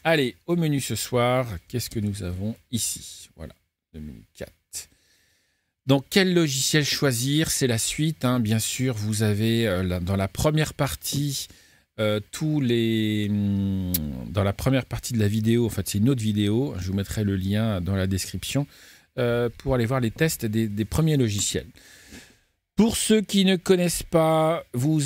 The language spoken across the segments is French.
Allez, au menu ce soir, qu'est-ce que nous avons ici? Voilà, le menu 4. Donc, quel logiciel choisir? C'est la suite, hein. Bien sûr, vous avez dans la première partie dans la première partie de la vidéo, en fait, c'est une autre vidéo. Je vous mettrai le lien dans la description pour aller voir les tests des premiers logiciels. Pour ceux qui ne connaissent pas, vous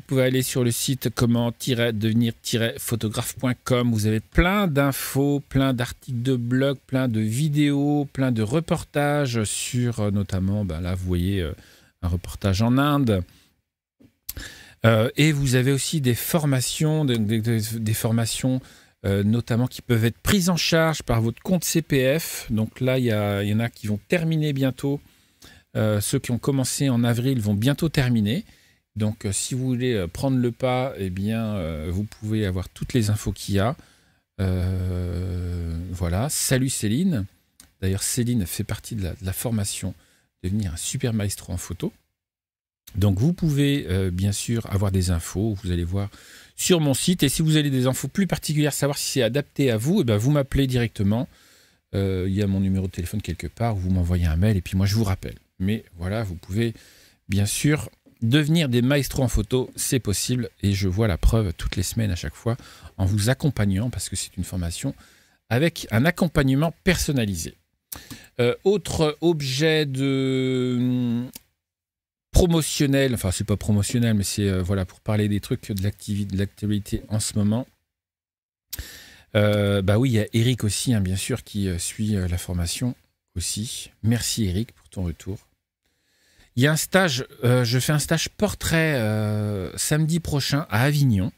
pouvez aller sur le site comment-devenir-photographe.com. Vous avez plein d'infos, plein d'articles de blog, plein de vidéos, plein de reportages sur notamment, là vous voyez un reportage en Inde. Et vous avez aussi des formations, des formations notamment qui peuvent être prises en charge par votre compte CPF. Donc là, il y en a qui vont terminer bientôt. Ceux qui ont commencé en avril vont bientôt terminer. Donc, si vous voulez prendre le pas, eh bien, vous pouvez avoir toutes les infos qu'il y a. Voilà. Salut Céline. D'ailleurs, Céline fait partie de la formation devenir un super maestro en photo. Donc, vous pouvez bien sûr avoir des infos. Vous allez voir sur mon site. Et si vous avez des infos plus particulières, savoir si c'est adapté à vous, eh bien, vous m'appelez directement. Il y a mon numéro de téléphone quelque part. Vous m'envoyez un mail et puis moi, je vous rappelle. Mais voilà, vous pouvez bien sûr devenir des maestros en photo, c'est possible. Et je vois la preuve toutes les semaines à chaque fois en vous accompagnant parce que c'est une formation avec un accompagnement personnalisé. Autre objet promotionnel, enfin c'est pas promotionnel, mais c'est voilà, pour parler des trucs de l'activité en ce moment. Oui, il y a Eric aussi, hein, bien sûr, qui suit la formation aussi. Merci Eric pour ton retour. Il y a un stage, je fais un stage portrait samedi prochain à Avignon.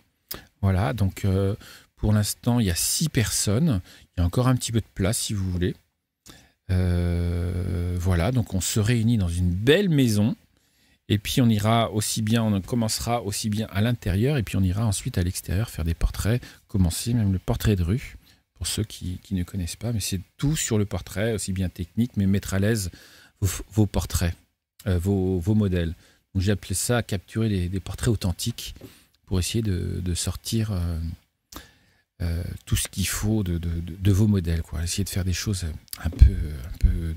Voilà, donc pour l'instant, il y a 6 personnes. Il y a encore un petit peu de place si vous voulez. Voilà, donc on se réunit dans une belle maison. Et puis on commencera aussi bien à l'intérieur et puis on ira ensuite à l'extérieur faire des portraits, commencer même le portrait de rue, pour ceux qui ne connaissent pas. Mais c'est tout sur le portrait, aussi bien technique, mais mettre à l'aise vos portraits. Vos modèles. Donc j'ai appelé ça capturer des portraits authentiques pour essayer de sortir tout ce qu'il faut de vos modèles, quoi. Essayer de faire des choses un peu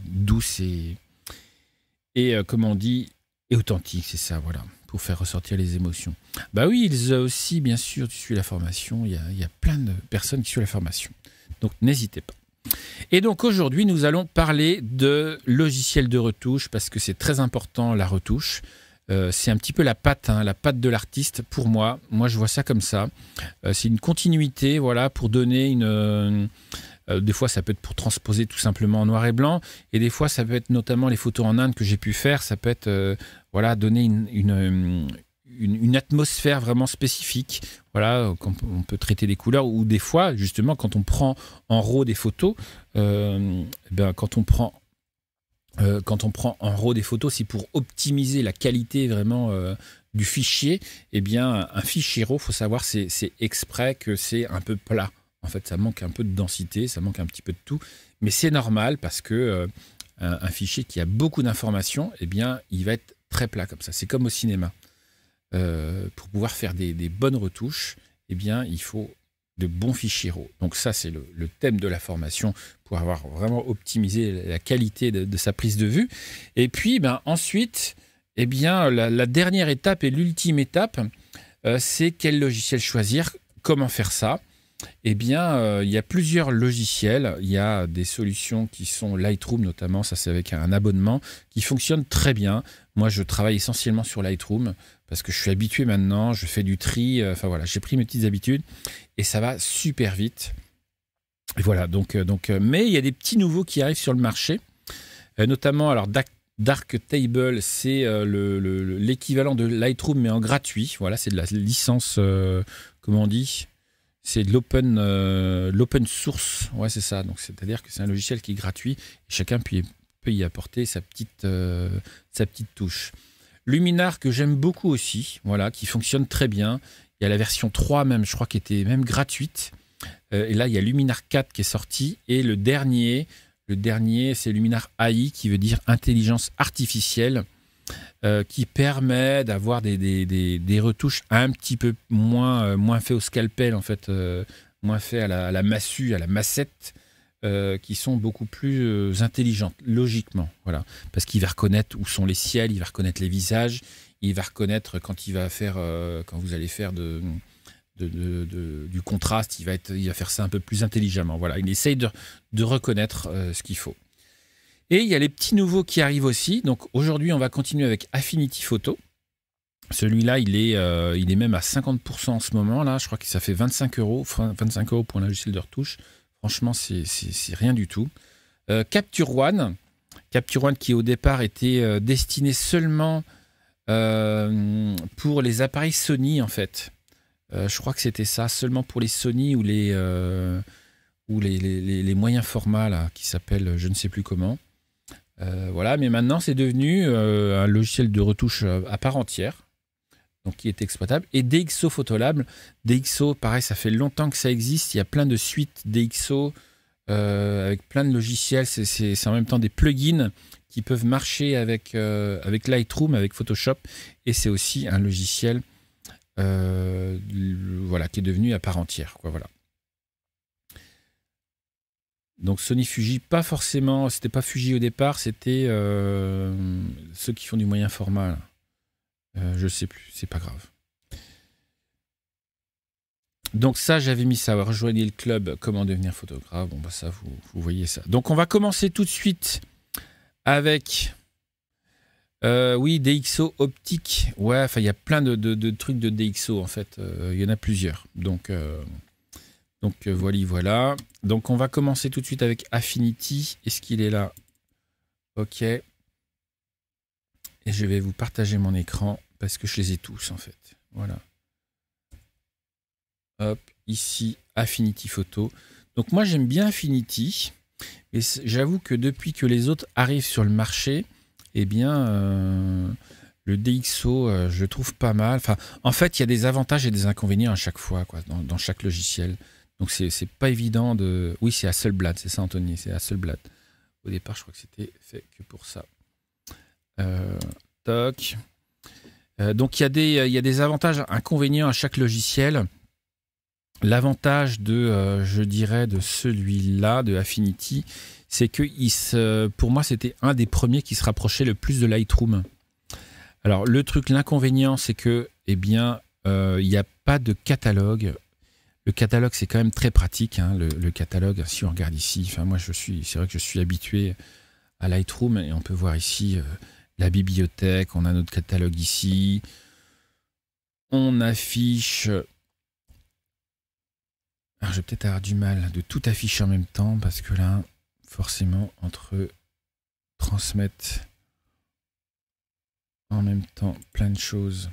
douces et comment on dit, et authentiques, c'est ça, voilà, pour faire ressortir les émotions. Bah oui, ils aussi, bien sûr, tu suis la formation, il y a plein de personnes qui suivent la formation. Donc n'hésitez pas. Et donc aujourd'hui, nous allons parler de logiciels de retouche parce que c'est très important, la retouche. C'est un petit peu la patte de l'artiste pour moi. Moi, je vois ça comme ça. C'est une continuité, voilà, pour donner des fois, ça peut être pour transposer tout simplement en noir et blanc. Et des fois, ça peut être notamment les photos en Inde que j'ai pu faire. Ça peut être donner une atmosphère vraiment spécifique. Voilà, quand on peut traiter des couleurs ou des fois, justement, quand on prend en RAW des photos, quand on prend en RAW des photos, c'est pour optimiser la qualité vraiment du fichier. Eh bien, un fichier RAW, il faut savoir, c'est exprès que c'est un peu plat. En fait, ça manque un peu de densité, ça manque un petit peu de tout. Mais c'est normal parce que un fichier qui a beaucoup d'informations, eh bien, il va être très plat comme ça. C'est comme au cinéma. Pour pouvoir faire des bonnes retouches, eh bien, il faut de bons fichiers RAW. Donc ça, c'est le thème de la formation pour avoir vraiment optimisé la qualité de sa prise de vue. Et puis, ensuite, eh bien, la dernière étape et l'ultime étape, c'est quel logiciel choisir, comment faire ça. Eh bien, il y a plusieurs logiciels. Il y a des solutions qui sont Lightroom notamment, ça c'est avec un abonnement, qui fonctionne très bien. Moi, je travaille essentiellement sur Lightroom parce que je suis habitué maintenant, je fais du tri. Enfin voilà, j'ai pris mes petites habitudes et ça va super vite. Et voilà, mais il y a des petits nouveaux qui arrivent sur le marché, notamment alors Darktable, c'est l'équivalent de Lightroom mais en gratuit. Voilà, c'est de la licence, comment on dit ? C'est de l'open source, ouais c'est ça. Donc c'est-à-dire que c'est un logiciel qui est gratuit et chacun peut y apporter sa petite touche. Luminar que j'aime beaucoup aussi, voilà, qui fonctionne très bien. Il y a la version 3 même, je crois, qui était même gratuite. Et là il y a Luminar 4 qui est sorti et le dernier c'est Luminar AI qui veut dire intelligence artificielle. Qui permet d'avoir des retouches un petit peu moins fait au scalpel en fait, moins faits à la massue, à la massette, qui sont beaucoup plus intelligentes, logiquement. Voilà. Parce qu'il va reconnaître où sont les ciels, il va reconnaître les visages, il va reconnaître quand il va faire, quand vous allez faire du contraste, il va faire ça un peu plus intelligemment. Voilà. Il essaye de reconnaître ce qu'il faut. Et il y a les petits nouveaux qui arrivent aussi. Donc aujourd'hui, on va continuer avec Affinity Photo. Celui-là, il est même à 50% en ce moment. Là, je crois que ça fait 25 €. 25 € pour un logiciel de retouche. Franchement, c'est rien du tout. Capture One. Capture One qui au départ était destiné seulement pour les appareils Sony en fait. Je crois que c'était ça, seulement pour les Sony ou les moyens formats là, qui s'appellent je ne sais plus comment. Voilà, mais maintenant c'est devenu un logiciel de retouche à part entière, donc qui est exploitable. Et DxO Photolab, DxO, pareil, ça fait longtemps que ça existe. Il y a plein de suites DxO avec plein de logiciels. C'est en même temps des plugins qui peuvent marcher avec Lightroom, avec Photoshop. Et c'est aussi un logiciel voilà, qui est devenu à part entière, quoi, voilà. Donc Sony Fuji, pas forcément, c'était pas Fuji au départ, c'était ceux qui font du moyen format. Je sais plus, c'est pas grave. Donc ça, j'avais mis ça, rejoignez le club, comment devenir photographe. Bon, bah ça, vous voyez ça. Donc on va commencer tout de suite avec, oui, DxO optique. Ouais, enfin, il y a plein de trucs de DxO, en fait. Il y en a plusieurs. Donc voilà. Donc on va commencer tout de suite avec Affinity. Est-ce qu'il est là? Ok. Et je vais vous partager mon écran parce que je les ai tous, en fait. Voilà. Hop, ici, Affinity Photo. Donc moi, j'aime bien Affinity. Et j'avoue que depuis que les autres arrivent sur le marché, eh bien, le DxO, je le trouve pas mal. Enfin, en fait, il y a des avantages et des inconvénients à chaque fois, quoi, dans chaque logiciel. Donc, c'est pas évident de... Oui, c'est Hasselblad, c'est ça, Anthony, c'est Hasselblad. Au départ, je crois que c'était fait que pour ça. Toc. Donc, il y a des avantages, inconvénients à chaque logiciel. L'avantage je dirais, de celui-là, de Affinity, c'est que pour moi, c'était un des premiers qui se rapprochait le plus de Lightroom. Alors, l'inconvénient, c'est que, eh bien, il n'y a pas de catalogue. Le catalogue, c'est quand même très pratique, hein, le catalogue. Si on regarde ici, enfin, moi, c'est vrai que je suis habitué à Lightroom et on peut voir ici la bibliothèque. On a notre catalogue ici. On affiche... Alors, je vais peut-être avoir du mal de tout afficher en même temps parce que là, forcément, entre transmettre en même temps plein de choses.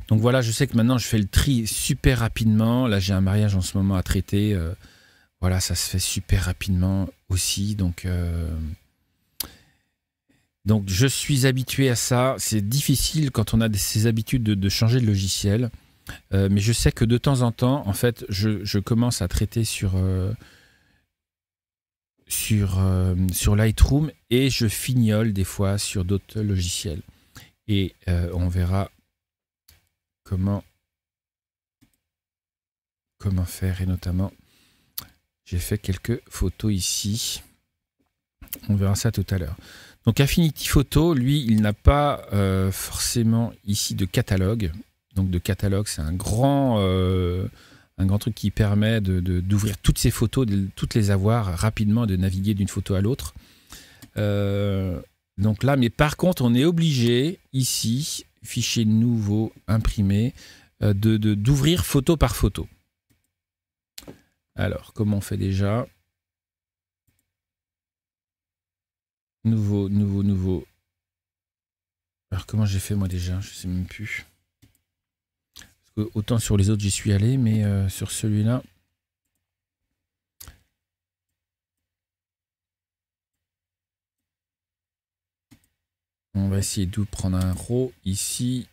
Donc voilà, je sais que maintenant, je fais le tri super rapidement. Là, j'ai un mariage en ce moment à traiter. Voilà, ça se fait super rapidement aussi. Donc je suis habitué à ça. C'est difficile quand on a ces habitudes de changer de logiciel. Mais je sais que de temps en temps, en fait, je commence à traiter sur Lightroom et je fignole des fois sur d'autres logiciels. Et on verra comment faire. Et notamment, j'ai fait quelques photos ici. On verra ça tout à l'heure. Donc Affinity Photo, lui, il n'a pas forcément ici de catalogue. Donc de catalogue, c'est un grand truc qui permet d'ouvrir toutes ces photos, de toutes les avoir rapidement, de naviguer d'une photo à l'autre. Donc là, mais par contre, on est obligé ici, fichier nouveau, imprimé, d'ouvrir photo par photo. Alors, comment on fait déjà? Nouveau. Alors, comment j'ai fait moi déjà? Je sais même plus. Parce que autant sur les autres, j'y suis allé, mais sur celui-là... On va essayer de prendre un RAW ici.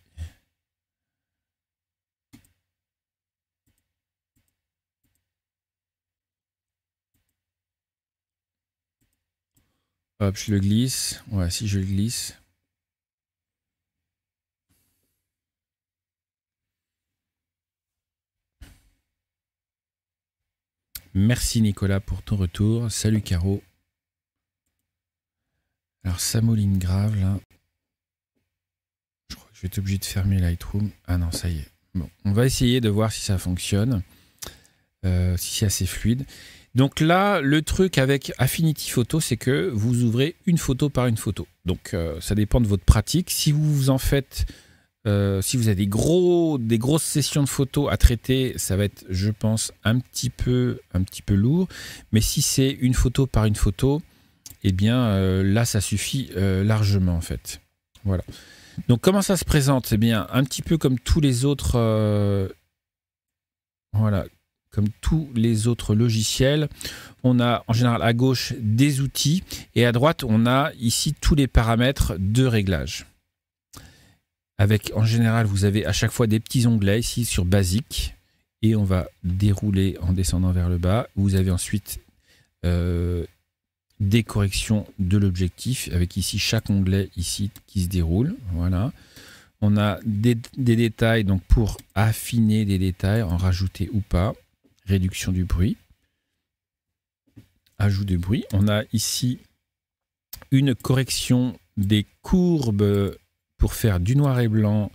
Hop, je le glisse. Ouais, si je le glisse. Merci Nicolas pour ton retour. Salut Caro. Alors ça mouline grave là. Je crois que je vais être obligé de fermer Lightroom. Ah non, ça y est. Bon, on va essayer de voir si ça fonctionne. Si c'est assez fluide. Donc là, le truc avec Affinity Photo, c'est que vous ouvrez une photo par une photo. Donc ça dépend de votre pratique. Si vous en faites, si vous avez des grosses sessions de photos à traiter, ça va être, je pense, un petit peu lourd. Mais si c'est une photo par une photo, eh bien là, ça suffit largement en fait. Voilà. Donc comment ça se présente? Eh bien, un petit peu comme tous les autres, voilà. Comme tous les autres logiciels, on a en général à gauche des outils et à droite, on a ici tous les paramètres de réglage. Avec en général, vous avez à chaque fois des petits onglets ici sur Basique et on va dérouler en descendant vers le bas. Vous avez ensuite des corrections de l'objectif avec ici chaque onglet ici qui se déroule. Voilà. On a des détails donc pour affiner des détails, en rajouter ou pas. Réduction du bruit, ajout de bruit. On a ici une correction des courbes pour faire du noir et blanc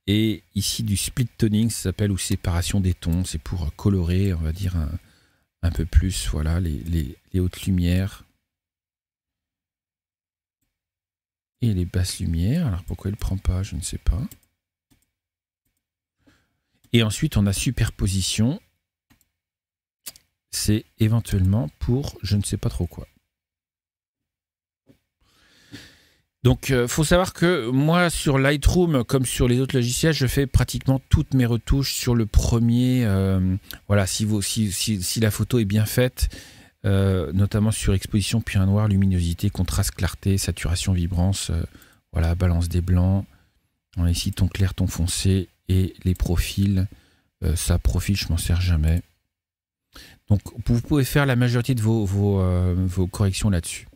et ici du split toning, ça s'appelle, ou séparation des tons. C'est pour colorer, on va dire, un peu plus voilà, les hautes lumières et les basses lumières. Alors pourquoi il ne prend pas, je ne sais pas. Et ensuite, on a superposition. C'est éventuellement pour je ne sais pas trop quoi. Donc, faut savoir que moi, sur Lightroom, comme sur les autres logiciels, je fais pratiquement toutes mes retouches sur le premier. Voilà, si la photo est bien faite, notamment sur exposition, puis un noir, luminosité, contraste, clarté, saturation, vibrance, voilà, balance des blancs. On a ici ton clair, ton foncé et les profils. Ça, profil, je m'en sers jamais. Donc, vous pouvez faire la majorité de vos corrections là-dessus.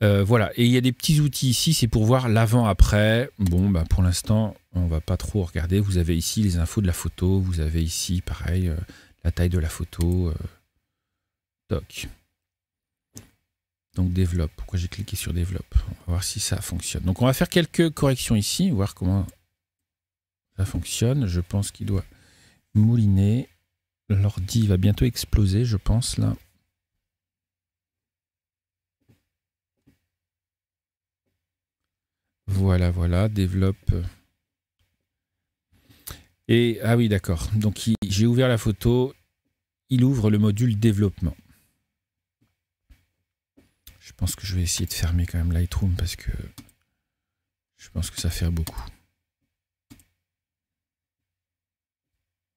Voilà. Et il y a des petits outils ici, c'est pour voir l'avant-après. Bon, bah, pour l'instant, on va pas trop regarder. Vous avez ici les infos de la photo. Vous avez ici, pareil, la taille de la photo. Doc. Donc, développe. Pourquoi j'ai cliqué sur développe? On va voir si ça fonctionne. Donc, on va faire quelques corrections ici, voir comment ça fonctionne. Je pense qu'il doit mouliner. L'ordi va bientôt exploser, je pense, là. Voilà, voilà, développe. Et, ah oui, d'accord. Donc, j'ai ouvert la photo. Il ouvre le module développement. Je pense que je vais essayer de fermer quand même Lightroom parce que je pense que ça fait beaucoup.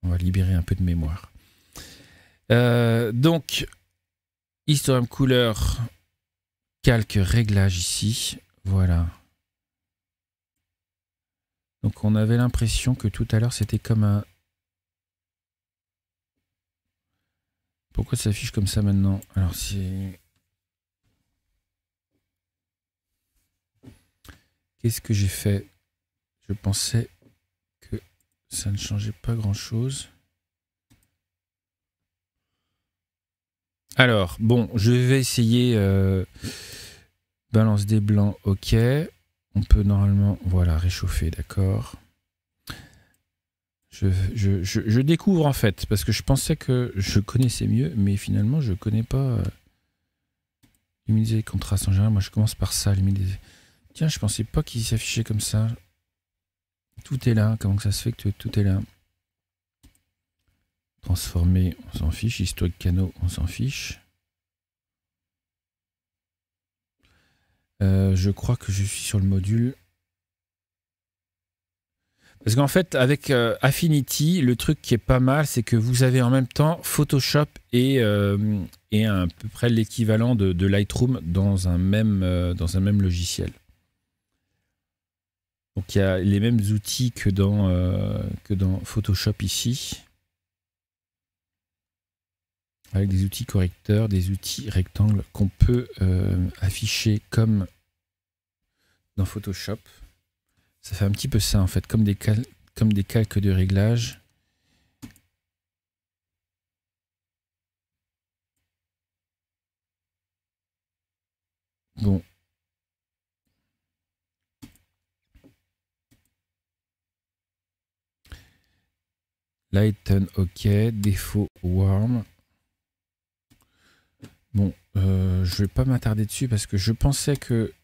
On va libérer un peu de mémoire. Donc, histogram couleur, calque, réglage ici. Voilà. Donc, on avait l'impression que tout à l'heure, c'était comme un... Pourquoi ça s'affiche comme ça maintenant? Alors, c'est... Qu'est-ce que j'ai fait? Je pensais que ça ne changeait pas grand-chose. Alors, bon, je vais essayer balance des blancs, ok. On peut normalement, voilà, réchauffer, d'accord. Je découvre en fait, parce que je pensais que je connaissais mieux, mais finalement, je ne connais pas luminosité et contraste en général. Moi, je commence par ça, luminosité. Tiens, je pensais pas qu'il s'affichait comme ça. Tout est là, comment ça se fait que tout est là? Transformer, on s'en fiche. Historique canaux, on s'en fiche. Je crois que je suis sur le module. Parce qu'en fait, avec Affinity, le truc qui est pas mal, c'est que vous avez en même temps Photoshop et à peu près l'équivalent de Lightroom dans un même logiciel. Donc il y a les mêmes outils que dans Photoshop ici. Avec des outils correcteurs, des outils rectangles qu'on peut afficher comme dans Photoshop. Ça fait un petit peu ça en fait, comme des calques de réglage. Bon. Lighten, ok. Défaut, warm. Bon, je vais pas m'attarder dessus parce que je pensais que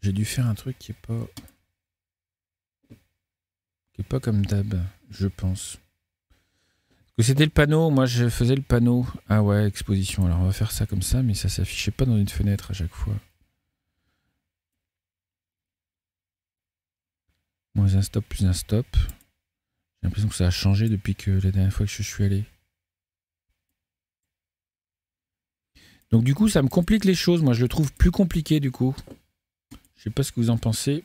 j'ai dû faire un truc qui est pas comme d'hab, je pense. Que c'était le panneau, moi je faisais le panneau. Ah ouais, exposition. Alors on va faire ça comme ça, mais ça s'affichait pas dans une fenêtre à chaque fois. Moins un stop, plus un stop. J'ai l'impression que ça a changé depuis que la dernière fois que je suis allé. Donc du coup, ça me complique les choses. Moi, je le trouve plus compliqué du coup. Je sais pas ce que vous en pensez.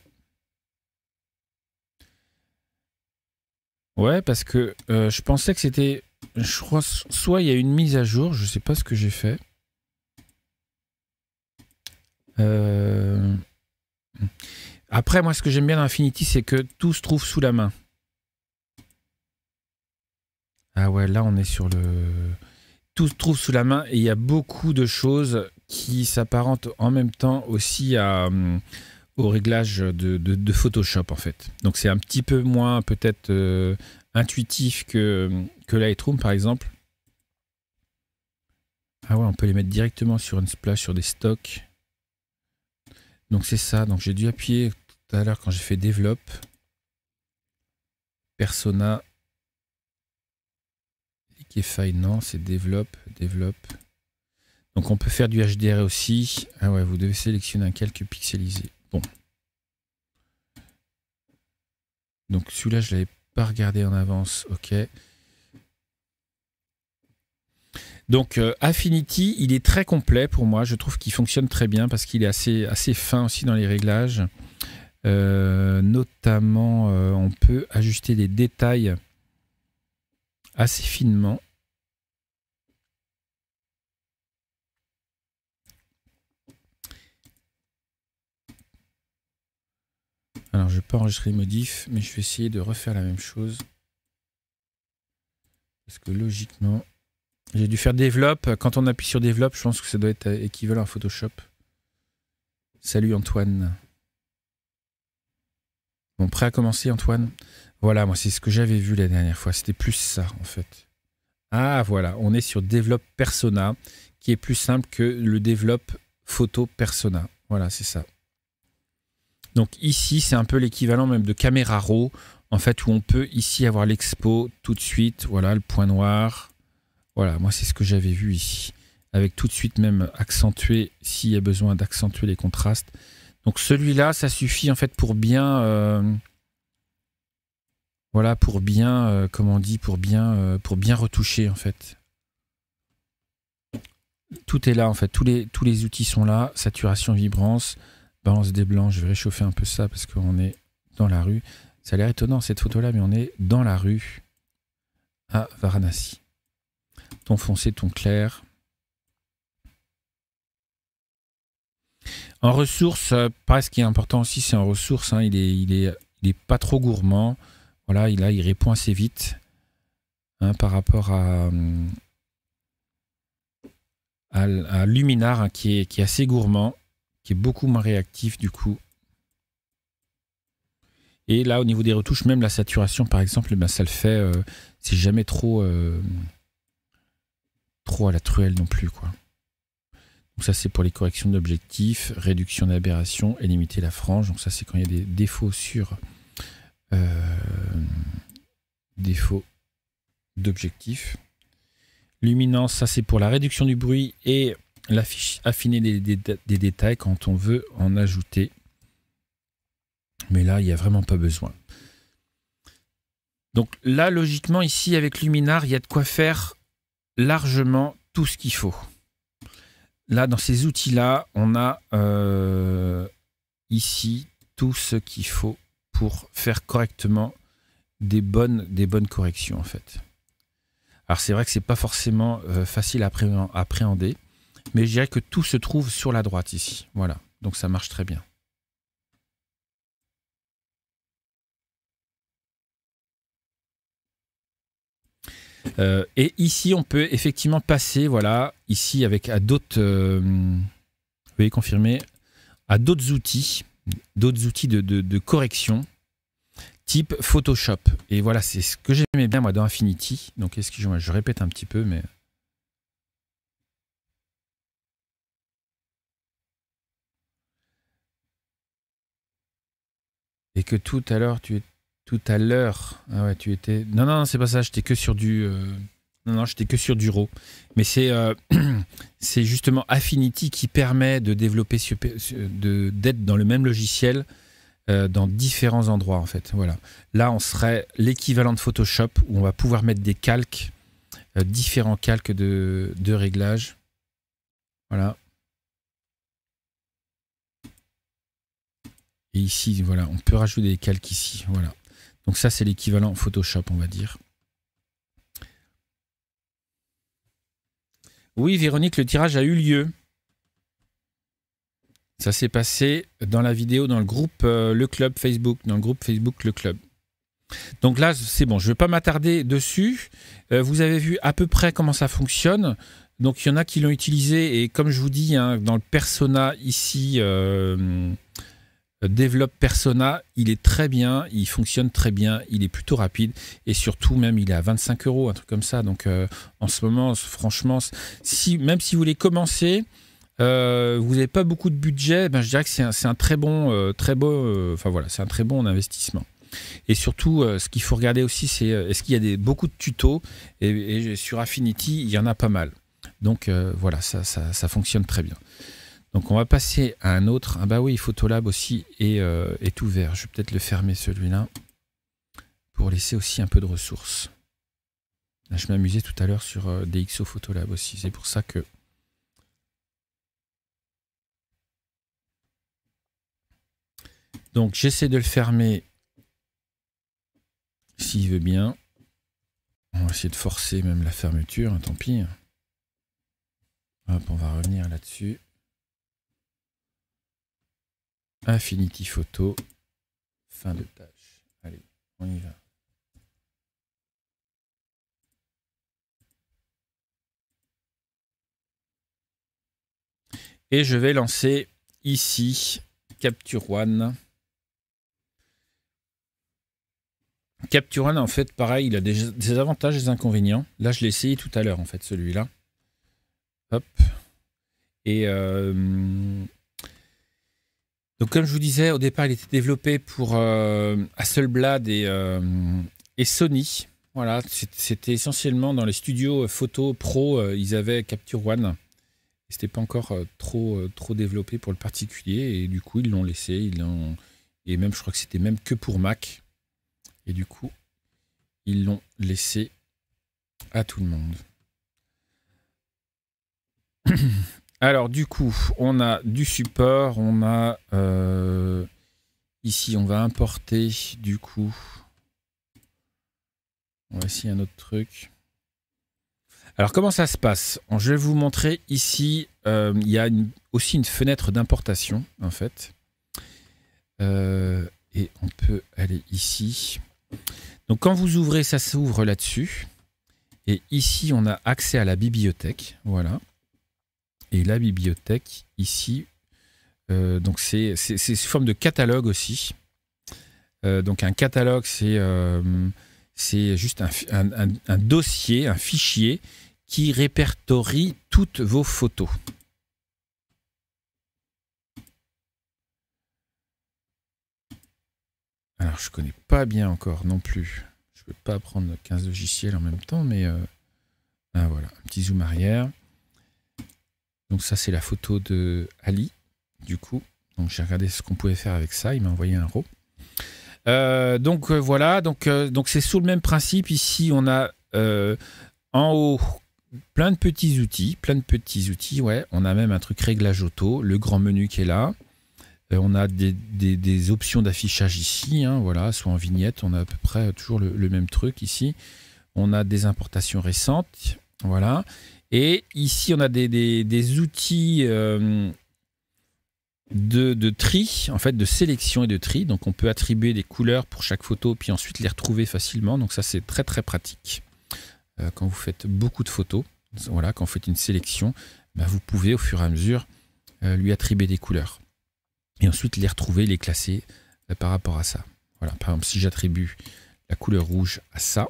Ouais, parce que je pensais que c'était... Je crois soit il y a une mise à jour, je sais pas ce que j'ai fait. Après, moi, ce que j'aime bien dans Affinity, c'est que tout se trouve sous la main. Ah ouais, là, on est sur le... Tout se trouve sous la main et il y a beaucoup de choses qui s'apparentent en même temps aussi au réglage de Photoshop, en fait. Donc, c'est un petit peu moins, peut-être, intuitif que Lightroom, par exemple. Ah ouais, on peut les mettre directement sur une splash, sur des stocks. Donc, c'est ça. Donc, j'ai dû appuyer tout à l'heure quand j'ai fait Develop. Persona. Liquify, non, c'est Develop. Donc on peut faire du HDR aussi. Ah ouais, vous devez sélectionner un calque pixelisé. Bon. Donc celui-là, je ne l'avais pas regardé en avance. Ok. Donc Affinity, il est très complet pour moi. Je trouve qu'il fonctionne très bien parce qu'il est assez fin aussi dans les réglages. Notamment, on peut ajuster les détails assez finement. Alors, je ne vais pas enregistrer les modifs, mais je vais essayer de refaire la même chose. Parce que logiquement, j'ai dû faire Develop. Quand on appuie sur Develop, je pense que ça doit être équivalent à Photoshop. Salut Antoine. Bon, prêt à commencer Antoine? Voilà, moi c'est ce que j'avais vu la dernière fois. C'était plus ça en fait. Ah voilà, on est sur Develop Persona, qui est plus simple que le Develop Photo Persona. Voilà, c'est ça. Donc ici, c'est un peu l'équivalent même de Camera Raw, en fait, où on peut ici avoir l'expo tout de suite. Voilà, le point noir. Voilà, moi c'est ce que j'avais vu ici. Avec tout de suite même accentuer, s'il y a besoin d'accentuer les contrastes. Donc celui-là, ça suffit en fait pour bien... voilà, pour bien, comment on dit, pour bien retoucher en fait. Tout est là en fait, tous les outils sont là. Saturation, vibrance, balance des blancs. Je vais réchauffer un peu ça parce qu'on est dans la rue. Ça a l'air étonnant cette photo-là, mais on est dans la rue à Varanasi. Ton foncé, ton clair. En ressources, pareil, ce qui est important aussi, c'est en ressources. Hein, il est pas trop gourmand. Voilà, il répond assez vite hein, par rapport à Luminar, hein, qui est assez gourmand, qui est beaucoup moins réactif du coup. Et là, au niveau des retouches, même la saturation, par exemple, ben, ça le fait. C'est jamais trop à la truelle non plus, quoi. Donc ça, c'est pour les corrections d'objectifs, réduction d'aberration et limiter la frange. Donc ça, c'est quand il y a des défauts sur défauts d'objectifs. Luminance, ça c'est pour la réduction du bruit et affiner des détails quand on veut en ajouter. Mais là, il n'y a vraiment pas besoin. Donc là, logiquement, ici, avec Luminar, il y a de quoi faire largement tout ce qu'il faut. Là, dans ces outils-là, on a ici tout ce qu'il faut pour faire correctement des bonnes corrections, en fait. Alors, c'est vrai que c'est pas forcément facile à appréhender, mais je dirais que tout se trouve sur la droite ici. Voilà, donc ça marche très bien. Et ici, on peut effectivement passer, voilà, ici avec à d'autres... veuillez confirmer. à d'autres outils de correction, type Photoshop. Et voilà, c'est ce que j'aimais bien moi dans Affinity. Donc excusez-moi, je répète un petit peu, mais... Et que tout à l'heure, ah ouais, tu étais... Non, c'est pas ça, j'étais que sur du... Non, j'étais que sur du RAW. Mais c'est c'est justement Affinity qui permet de développer, d'être dans le même logiciel dans différents endroits, en fait. Voilà. Là, on serait l'équivalent de Photoshop, où on va pouvoir mettre des calques, différents calques de réglage. Voilà. Et ici, voilà, on peut rajouter des calques ici. Voilà. Donc ça, c'est l'équivalent Photoshop, on va dire. Oui, Véronique, le tirage a eu lieu. Ça s'est passé dans la vidéo, dans le groupe Le Club Facebook, dans le groupe Facebook Le Club. Donc là, c'est bon, je ne vais pas m'attarder dessus. Vous avez vu à peu près comment ça fonctionne. Donc il y en a qui l'ont utilisé et comme je vous dis, hein, dans le persona ici, développe persona, il est très bien, il fonctionne très bien, il est plutôt rapide et surtout même il est à 25 €, un truc comme ça. Donc en ce moment, franchement, même si vous voulez commencer, vous n'avez pas beaucoup de budget, ben, je dirais que c'est un très bon, enfin voilà, c'est un très bon investissement. Et surtout, ce qu'il faut regarder aussi, c'est est-ce qu'il y a beaucoup de tutos et sur Affinity, il y en a pas mal. Donc voilà, ça fonctionne très bien. Donc on va passer à un autre. Ah bah oui, Photolab aussi est ouvert. Je vais peut-être le fermer celui-là pour laisser aussi un peu de ressources. Là, je m'amusais tout à l'heure sur DxO Photolab aussi. C'est pour ça que... Donc j'essaie de le fermer s'il veut bien. On va essayer de forcer même la fermeture, hein, tant pis. Hop, on va revenir là-dessus. Affinity Photo, fin de tâche. Allez, on y va. Et je vais lancer ici Capture One. Capture One, en fait, pareil, il a des avantages et des inconvénients. Là, je l'ai essayé tout à l'heure, en fait, celui-là. Hop. Et donc, comme je vous disais, au départ, il était développé pour Hasselblad et Sony. Voilà, c'était essentiellement dans les studios photo pro, ils avaient Capture One. C'était pas encore trop développé pour le particulier et du coup, ils l'ont laissé. Et même, je crois que c'était même que pour Mac. Et du coup, ils l'ont laissé à tout le monde. Alors, du coup, on a du support, on a... ici, on va importer, du coup... On va essayer un autre truc. Alors, comment ça se passe? Je vais vous montrer ici, il y a aussi une fenêtre d'importation, en fait. Et on peut aller ici. Donc, quand vous ouvrez, ça s'ouvre là-dessus. Et ici, on a accès à la bibliothèque. Voilà. Et la bibliothèque, ici, donc c'est sous forme de catalogue aussi. Donc un catalogue, c'est juste un dossier, un fichier qui répertorie toutes vos photos. Alors, je ne connais pas bien encore non plus. Je ne peux pas prendre 15 logiciels en même temps, mais ah, voilà, un petit zoom arrière. Donc ça, c'est la photo de Ali, du coup. Donc j'ai regardé ce qu'on pouvait faire avec ça. Il m'a envoyé un RAW. Donc voilà, donc c'est sous le même principe. Ici, on a en haut plein de petits outils. Ouais. On a même un truc réglage auto, le grand menu qui est là. On a des options d'affichage ici. Hein, voilà, soit en vignette, on a à peu près toujours le même truc ici. On a des importations récentes. Voilà. Et ici, on a des outils de tri, en fait, de sélection et de tri. Donc, on peut attribuer des couleurs pour chaque photo, puis ensuite les retrouver facilement. Donc, ça, c'est très, très pratique. Quand vous faites beaucoup de photos, voilà, quand vous faites une sélection, ben, vous pouvez, au fur et à mesure, lui attribuer des couleurs. et ensuite les retrouver, les classer par rapport à ça. Voilà. Par exemple, si j'attribue la couleur rouge à ça,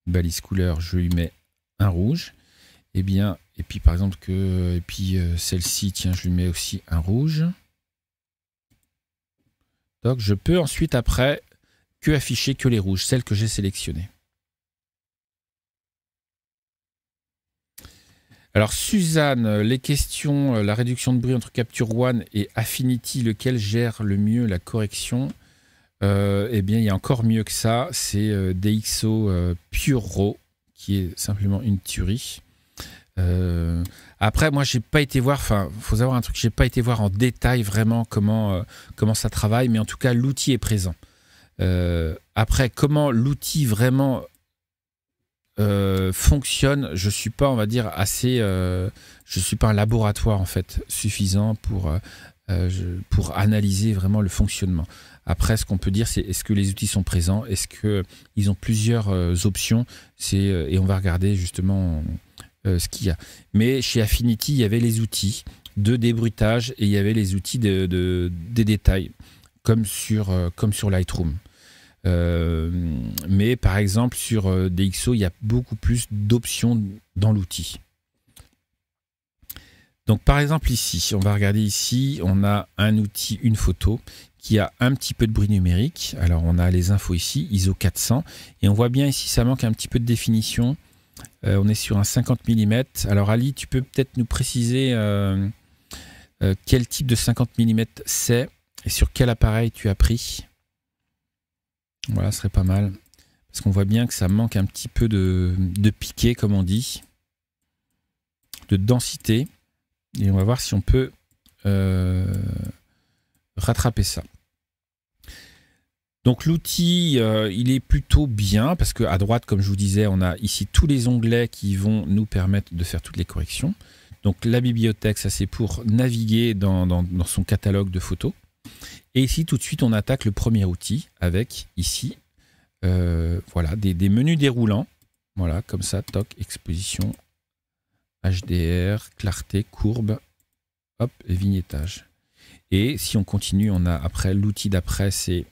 balise couleur, je lui mets un rouge, et bien, et puis par exemple celle-ci, tiens, je lui mets aussi un rouge. Donc je peux ensuite après afficher que les rouges, celles que j'ai sélectionnées. Alors Suzanne, les questions, la réduction de bruit entre Capture One et Affinity, lequel gère le mieux la correction? Eh bien, il y a encore mieux que ça, c'est DxO Pure Raw, qui est simplement une tuerie. Après, moi, j'ai pas été voir, enfin, faut savoir un truc, j'ai pas été voir en détail vraiment comment ça travaille, mais en tout cas, l'outil est présent. Après, comment l'outil vraiment fonctionne, je suis pas, on va dire, je suis pas un laboratoire en fait suffisant pour analyser vraiment le fonctionnement. Après, ce qu'on peut dire, c'est est-ce que les outils sont présents, est-ce qu'ils ont plusieurs options, et on va regarder justement ce qu'il y a. Mais chez Affinity, il y avait les outils de débruitage et il y avait les outils des détails, comme sur Lightroom. Mais par exemple, sur DxO, il y a beaucoup plus d'options dans l'outil. Donc par exemple ici, on va regarder ici, on a un outil, une photo, qui a un petit peu de bruit numérique. Alors on a les infos ici, ISO 400, et on voit bien ici, ça manque un petit peu de définition. On est sur un 50 mm. Alors Ali, tu peux peut-être nous préciser quel type de 50 mm c'est, et sur quel appareil tu as pris? Voilà, ce serait pas mal. Parce qu'on voit bien que ça manque un petit peu de piqué, comme on dit, de densité. Et on va voir si on peut rattraper ça. Donc l'outil, il est plutôt bien, parce qu'à droite, comme je vous disais, on a ici tous les onglets qui vont nous permettre de faire toutes les corrections. Donc la bibliothèque, ça c'est pour naviguer dans son catalogue de photos. Et ici, tout de suite, on attaque le premier outil avec, ici, voilà, des menus déroulants. Voilà, comme ça, toc, exposition, HDR, clarté, courbe, hop, et vignettage. Et si on continue, on a après, l'outil d'après, c'est,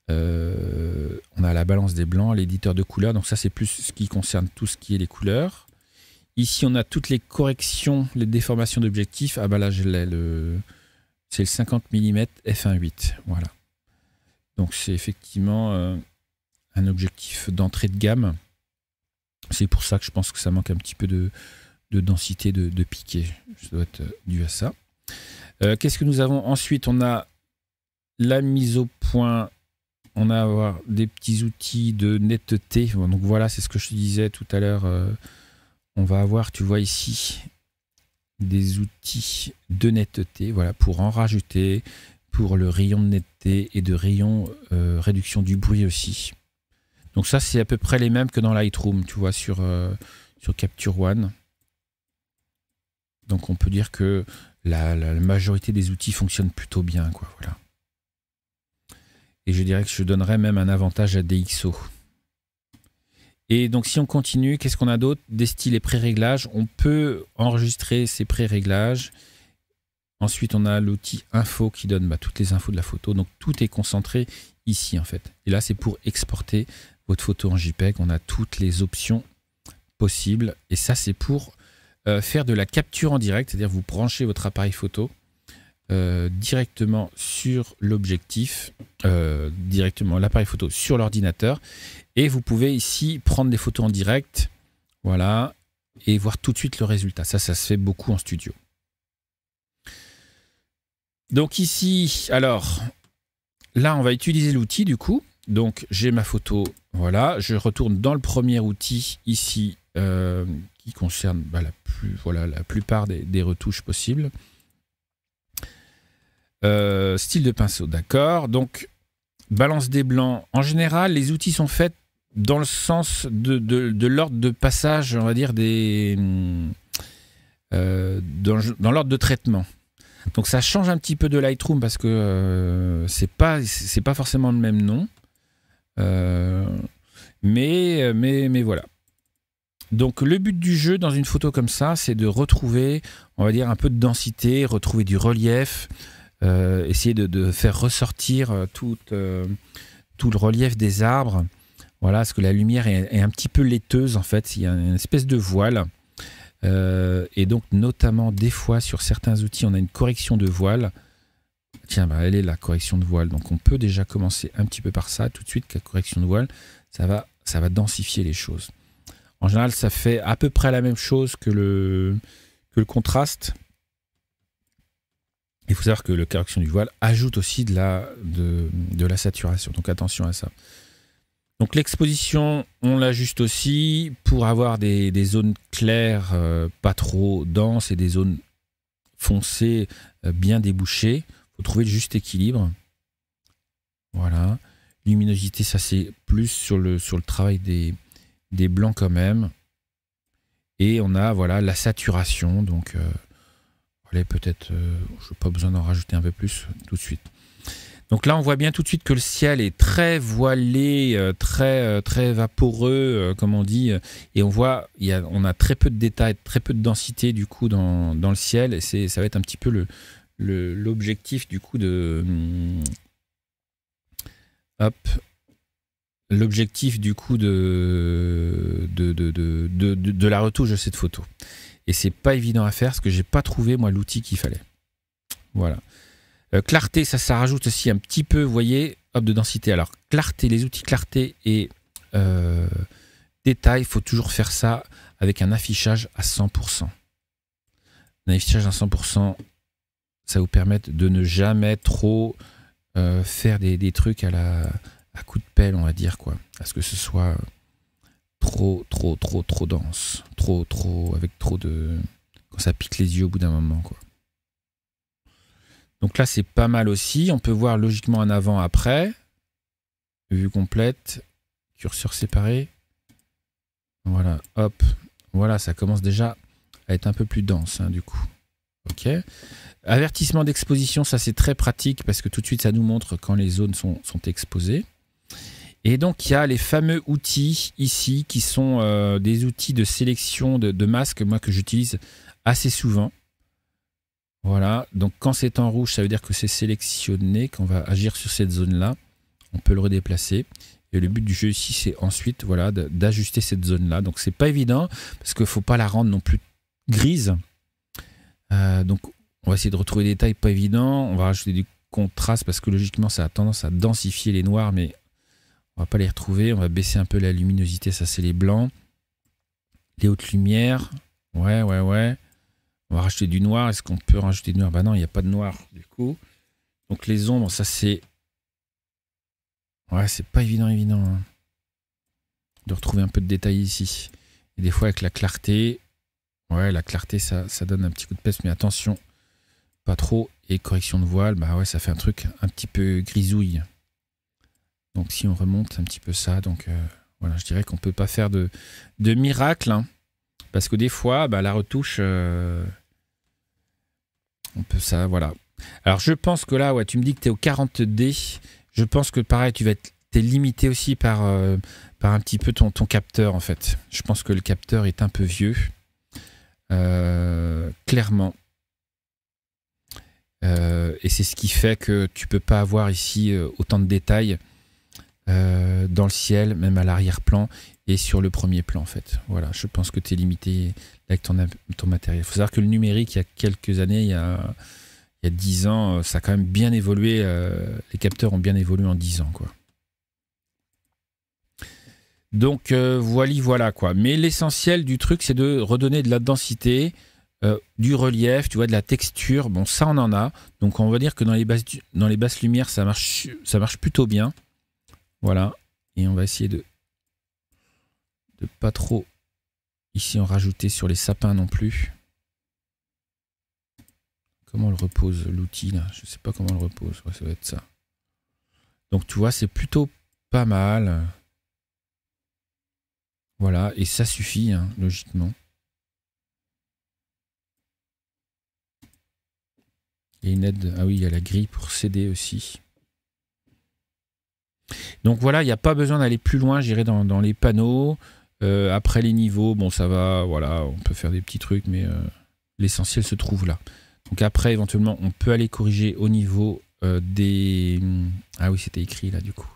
on a la balance des blancs, l'éditeur de couleurs. Donc ça, c'est plus ce qui concerne tout ce qui est les couleurs. Ici, on a toutes les corrections, les déformations d'objectifs. Ah bah là, je l'ai, c'est le 50 mm f1.8, voilà. Donc c'est effectivement un objectif d'entrée de gamme. C'est pour ça que je pense que ça manque un petit peu de densité, de piqué. Ça doit être dû à ça. Qu'est-ce que nous avons ensuite? On a la mise au point. On a avoir des petits outils de netteté. Donc voilà, c'est ce que je te disais tout à l'heure. On va avoir, tu vois ici, des outils de netteté, voilà, pour en rajouter, pour le rayon de netteté et de rayon réduction du bruit aussi. Donc ça, c'est à peu près les mêmes que dans Lightroom, tu vois, sur Capture One. Donc on peut dire que la majorité des outils fonctionnent plutôt bien, quoi, voilà. Et je dirais que je donnerais même un avantage à DxO. Et donc si on continue, qu'est-ce qu'on a d'autre? Des styles et pré-réglages. On peut enregistrer ces pré-réglages. Ensuite, on a l'outil info qui donne toutes les infos de la photo. Donc tout est concentré ici en fait. Et là, c'est pour exporter votre photo en JPEG. On a toutes les options possibles. Et ça, c'est pour faire de la capture en direct. C'est-à-dire vous branchez votre appareil photo directement sur l'objectif, directement l'appareil photo sur l'ordinateur. Et vous pouvez ici prendre des photos en direct, voilà, et voir tout de suite le résultat. Ça se fait beaucoup en studio. Donc ici, alors, là, on va utiliser l'outil du coup. Donc, j'ai ma photo, voilà. Je retourne dans le premier outil ici, qui concerne la plupart des retouches possibles. Style de pinceau, d'accord. Donc, balance des blancs. En général, les outils sont faits dans le sens de l'ordre de passage, on va dire, dans l'ordre de traitement. Donc ça change un petit peu de Lightroom parce que c'est pas forcément le même nom. Mais voilà. Donc le but du jeu dans une photo comme ça, c'est de retrouver, on va dire, un peu de densité, retrouver du relief, essayer de faire ressortir tout le relief des arbres. Voilà, parce que la lumière est un petit peu laiteuse en fait, il y a une espèce de voile. Et donc notamment des fois sur certains outils, on a une correction de voile. Tiens, bah, elle est la correction de voile. Donc on peut déjà commencer un petit peu par ça, tout de suite, la correction de voile, ça va densifier les choses. En général, ça fait à peu près la même chose que le contraste. Il faut savoir que la correction du voile ajoute aussi de la saturation. Donc attention à ça. Donc l'exposition, on l'ajuste aussi pour avoir des zones claires, pas trop denses, et des zones foncées, bien débouchées. Il faut trouver le juste équilibre. Voilà. Luminosité, ça c'est plus sur le travail des blancs quand même. Et on a voilà la saturation. Donc allez, peut-être, je n'ai pas besoin d'en rajouter un peu plus tout de suite. Donc là, on voit bien tout de suite que le ciel est très voilé, très vaporeux, comme on dit. Et on voit, on a très peu de détails, très peu de densité du coup dans le ciel. Et ça va être un petit peu l'objectif du coup l'objectif du coup de la retouche de cette photo. Et c'est pas évident à faire parce que j'ai pas trouvé moi l'outil qu'il fallait. Voilà. Clarté, ça rajoute aussi un petit peu, vous voyez, hop, de densité. Alors, clarté, les outils clarté et détail, il faut toujours faire ça avec un affichage à 100%. Un affichage à 100%, ça vous permet de ne jamais trop faire des trucs à coup de pelle, on va dire, quoi. À ce que ce soit trop dense. Avec trop de... Quand ça pique les yeux au bout d'un moment, quoi. Donc là, c'est pas mal aussi. On peut voir logiquement en avant, après. Vue complète. Curseur séparé. Voilà, hop. Voilà, ça commence déjà à être un peu plus dense, hein, du coup. OK. Avertissement d'exposition, ça c'est très pratique parce que tout de suite, ça nous montre quand les zones sont exposées. Et donc, il y a les fameux outils ici qui sont des outils de sélection de masques, moi, que j'utilise assez souvent. Voilà, donc quand c'est en rouge, ça veut dire que c'est sélectionné, qu'on va agir sur cette zone-là. On peut le redéplacer. Et le but du jeu ici, c'est ensuite voilà, d'ajuster cette zone-là. Donc c'est pas évident, parce qu'il ne faut pas la rendre non plus grise. Donc on va essayer de retrouver des détails pas évidents. On va rajouter du contraste, parce que logiquement, ça a tendance à densifier les noirs, mais on va pas les retrouver. On va baisser un peu la luminosité, ça c'est les blancs. Les hautes lumières, ouais. On va rajouter du noir. Est-ce qu'on peut rajouter du noir? Bah non, il n'y a pas de noir du coup. Donc les ombres, ça c'est... Ouais, c'est pas évident hein, de retrouver un peu de détails ici. Et des fois avec la clarté, ouais, la clarté ça donne un petit coup de peste, mais attention, pas trop. Et correction de voile, bah ouais, ça fait un truc un petit peu grisouille. Donc si on remonte un petit peu ça, donc voilà, je dirais qu'on peut pas faire de miracle, hein, parce que des fois, bah, la retouche... on peut ça, voilà. Alors je pense que là, ouais, tu me dis que tu es au 40D. Je pense que pareil, t'es limité aussi par un petit peu ton capteur en fait. Je pense que le capteur est un peu vieux. Clairement. Et c'est ce qui fait que tu peux pas avoir ici autant de détails dans le ciel, même à l'arrière-plan et sur le premier plan en fait. Voilà, je pense que tu es limité avec ton matériel. Il faut savoir que le numérique, il y a quelques années, il y a 10 ans, ça a quand même bien évolué. Les capteurs ont bien évolué en 10 ans, quoi. Donc voilà quoi. Mais l'essentiel du truc, c'est de redonner de la densité, du relief, tu vois, de la texture. Bon, ça on en a. Donc on va dire que dans les basses lumières, ça marche plutôt bien. Voilà. Et on va essayer de pas trop ici en rajouter sur les sapins non plus. Comment on le repose l'outil là? Je sais pas comment on le repose. Ouais, ça va être ça. Donc tu vois, c'est plutôt pas mal. Voilà, et ça suffit, hein, logiquement. Il y a une aide. Ah oui, il y a la grille pour céder aussi. Donc voilà, il n'y a pas besoin d'aller plus loin, j'irai dans les panneaux. Après les niveaux, bon ça va, voilà, on peut faire des petits trucs, mais l'essentiel se trouve là. Donc après, éventuellement, on peut aller corriger au niveau des... Ah oui, c'était écrit là du coup.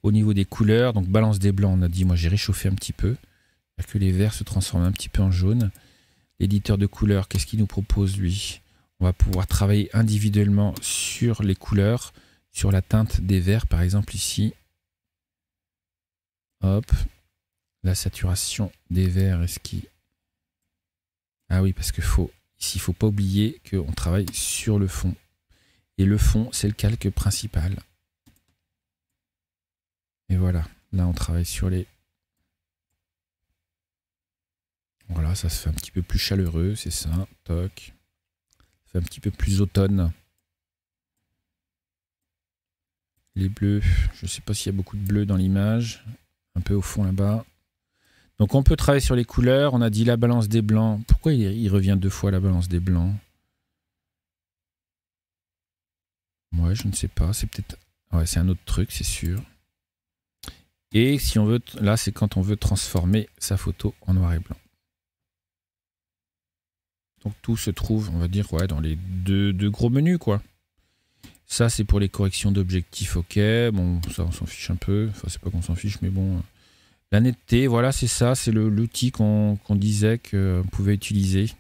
Au niveau des couleurs, donc balance des blancs, on a dit, moi j'ai réchauffé un petit peu. C'est-à-dire que les verts se transforment un petit peu en jaune. L'éditeur de couleurs, qu'est-ce qu'il nous propose lui? On va pouvoir travailler individuellement sur les couleurs, sur la teinte des verts par exemple ici. Hop. La saturation des verts, est-ce qu'il... Ah oui, parce que ici, il ne faut pas oublier qu'on travaille sur le fond. Et le fond, c'est le calque principal. Et voilà, là on travaille sur les... Voilà, ça se fait un petit peu plus chaleureux, c'est ça, toc. Ça fait un petit peu plus automne. Les bleus, je ne sais pas s'il y a beaucoup de bleu dans l'image. Un peu au fond là-bas. Donc on peut travailler sur les couleurs, on a dit la balance des blancs. Pourquoi il revient 2 fois la balance des blancs? Ouais, je ne sais pas, c'est peut-être... Ouais, c'est un autre truc, c'est sûr. Et si on veut, là, c'est quand on veut transformer sa photo en noir et blanc. Donc tout se trouve, on va dire, ouais, dans les deux gros menus, quoi. Ça, c'est pour les corrections d'objectifs, ok. Bon, ça, on s'en fiche un peu. Enfin, c'est pas qu'on s'en fiche, mais bon. La netteté, voilà, c'est ça. C'est l'outil qu'on disait qu'on pouvait utiliser.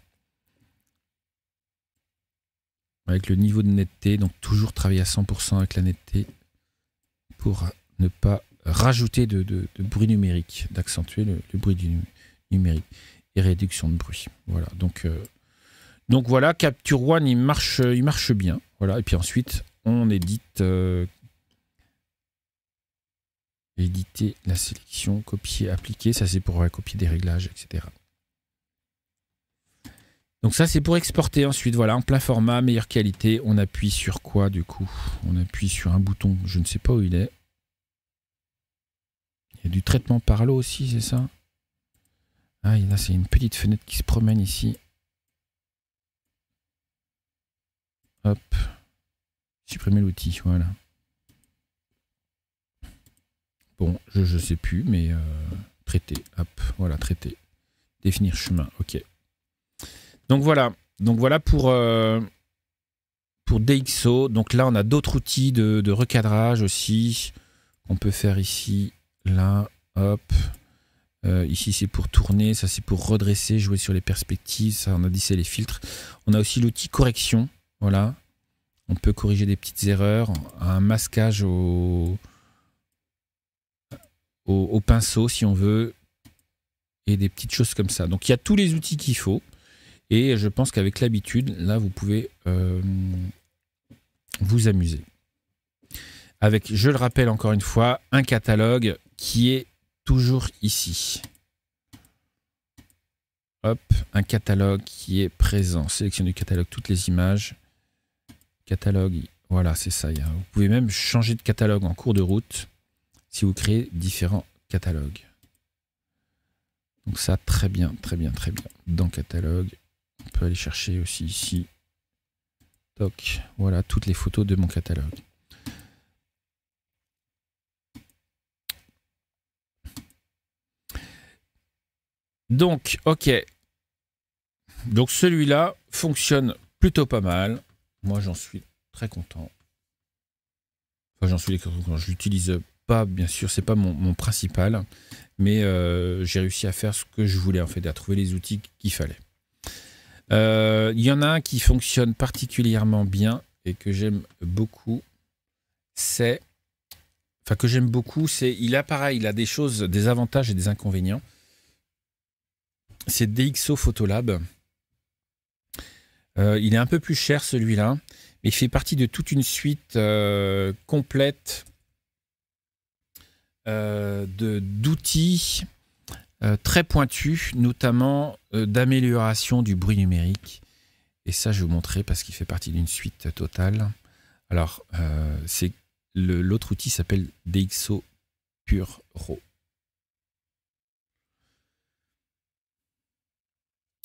Avec le niveau de netteté. Donc toujours travailler à 100% avec la netteté pour ne pas rajouter de bruit numérique, d'accentuer le bruit du numérique et réduction de bruit. Voilà, donc voilà, Capture One, il marche bien. Voilà, et puis ensuite, on édite, éditer la sélection, copier, appliquer. Ça, c'est pour copier des réglages, etc. Donc ça, c'est pour exporter ensuite. Voilà, en plein format, meilleure qualité. On appuie sur quoi, du coup? On appuie sur un bouton, je ne sais pas où il est. Il y a du traitement par l'eau aussi, c'est ça? Ah, là, c'est une petite fenêtre qui se promène ici. Hop. Supprimer l'outil, voilà. Bon, je sais plus, mais traiter. Hop, voilà, traiter. Définir chemin, ok. Donc voilà pour DxO. Donc là, on a d'autres outils de recadrage aussi. On peut faire ici, là, hop. Ici, c'est pour tourner. Ça, c'est pour redresser, jouer sur les perspectives. Ça, on a dit, c'est les filtres. On a aussi l'outil correction. Voilà. On peut corriger des petites erreurs. Un masquage au pinceau, si on veut. Et des petites choses comme ça. Donc, il y a tous les outils qu'il faut. Et je pense qu'avec l'habitude, là, vous pouvez vous amuser. Avec, je le rappelle encore une fois, un catalogue qui est toujours ici. Hop, un catalogue qui est présent. Sélection du catalogue, toutes les images. Catalogue, voilà, c'est ça. Vous pouvez même changer de catalogue en cours de route si vous créez différents catalogues. Donc ça, très bien, très bien, très bien. Dans catalogue, on peut aller chercher aussi ici. Toc, voilà, toutes les photos de mon catalogue. Donc, ok. Donc celui-là fonctionne plutôt pas mal. Moi, j'en suis très content. Enfin, j'en suis content. Je l'utilise pas, bien sûr, c'est pas mon principal, mais j'ai réussi à faire ce que je voulais en fait, à trouver les outils qu'il fallait. Il y en a un qui fonctionne particulièrement bien et que j'aime beaucoup. C'est, enfin que j'aime beaucoup, c'est, il a pareil, il a des choses, des avantages et des inconvénients. C'est DxO Photolab. Il est un peu plus cher celui-là, mais il fait partie de toute une suite complète d'outils très pointus, notamment d'amélioration du bruit numérique. Et ça, je vais vous montrer parce qu'il fait partie d'une suite totale. Alors, l'autre outil s'appelle DxO Pure Raw.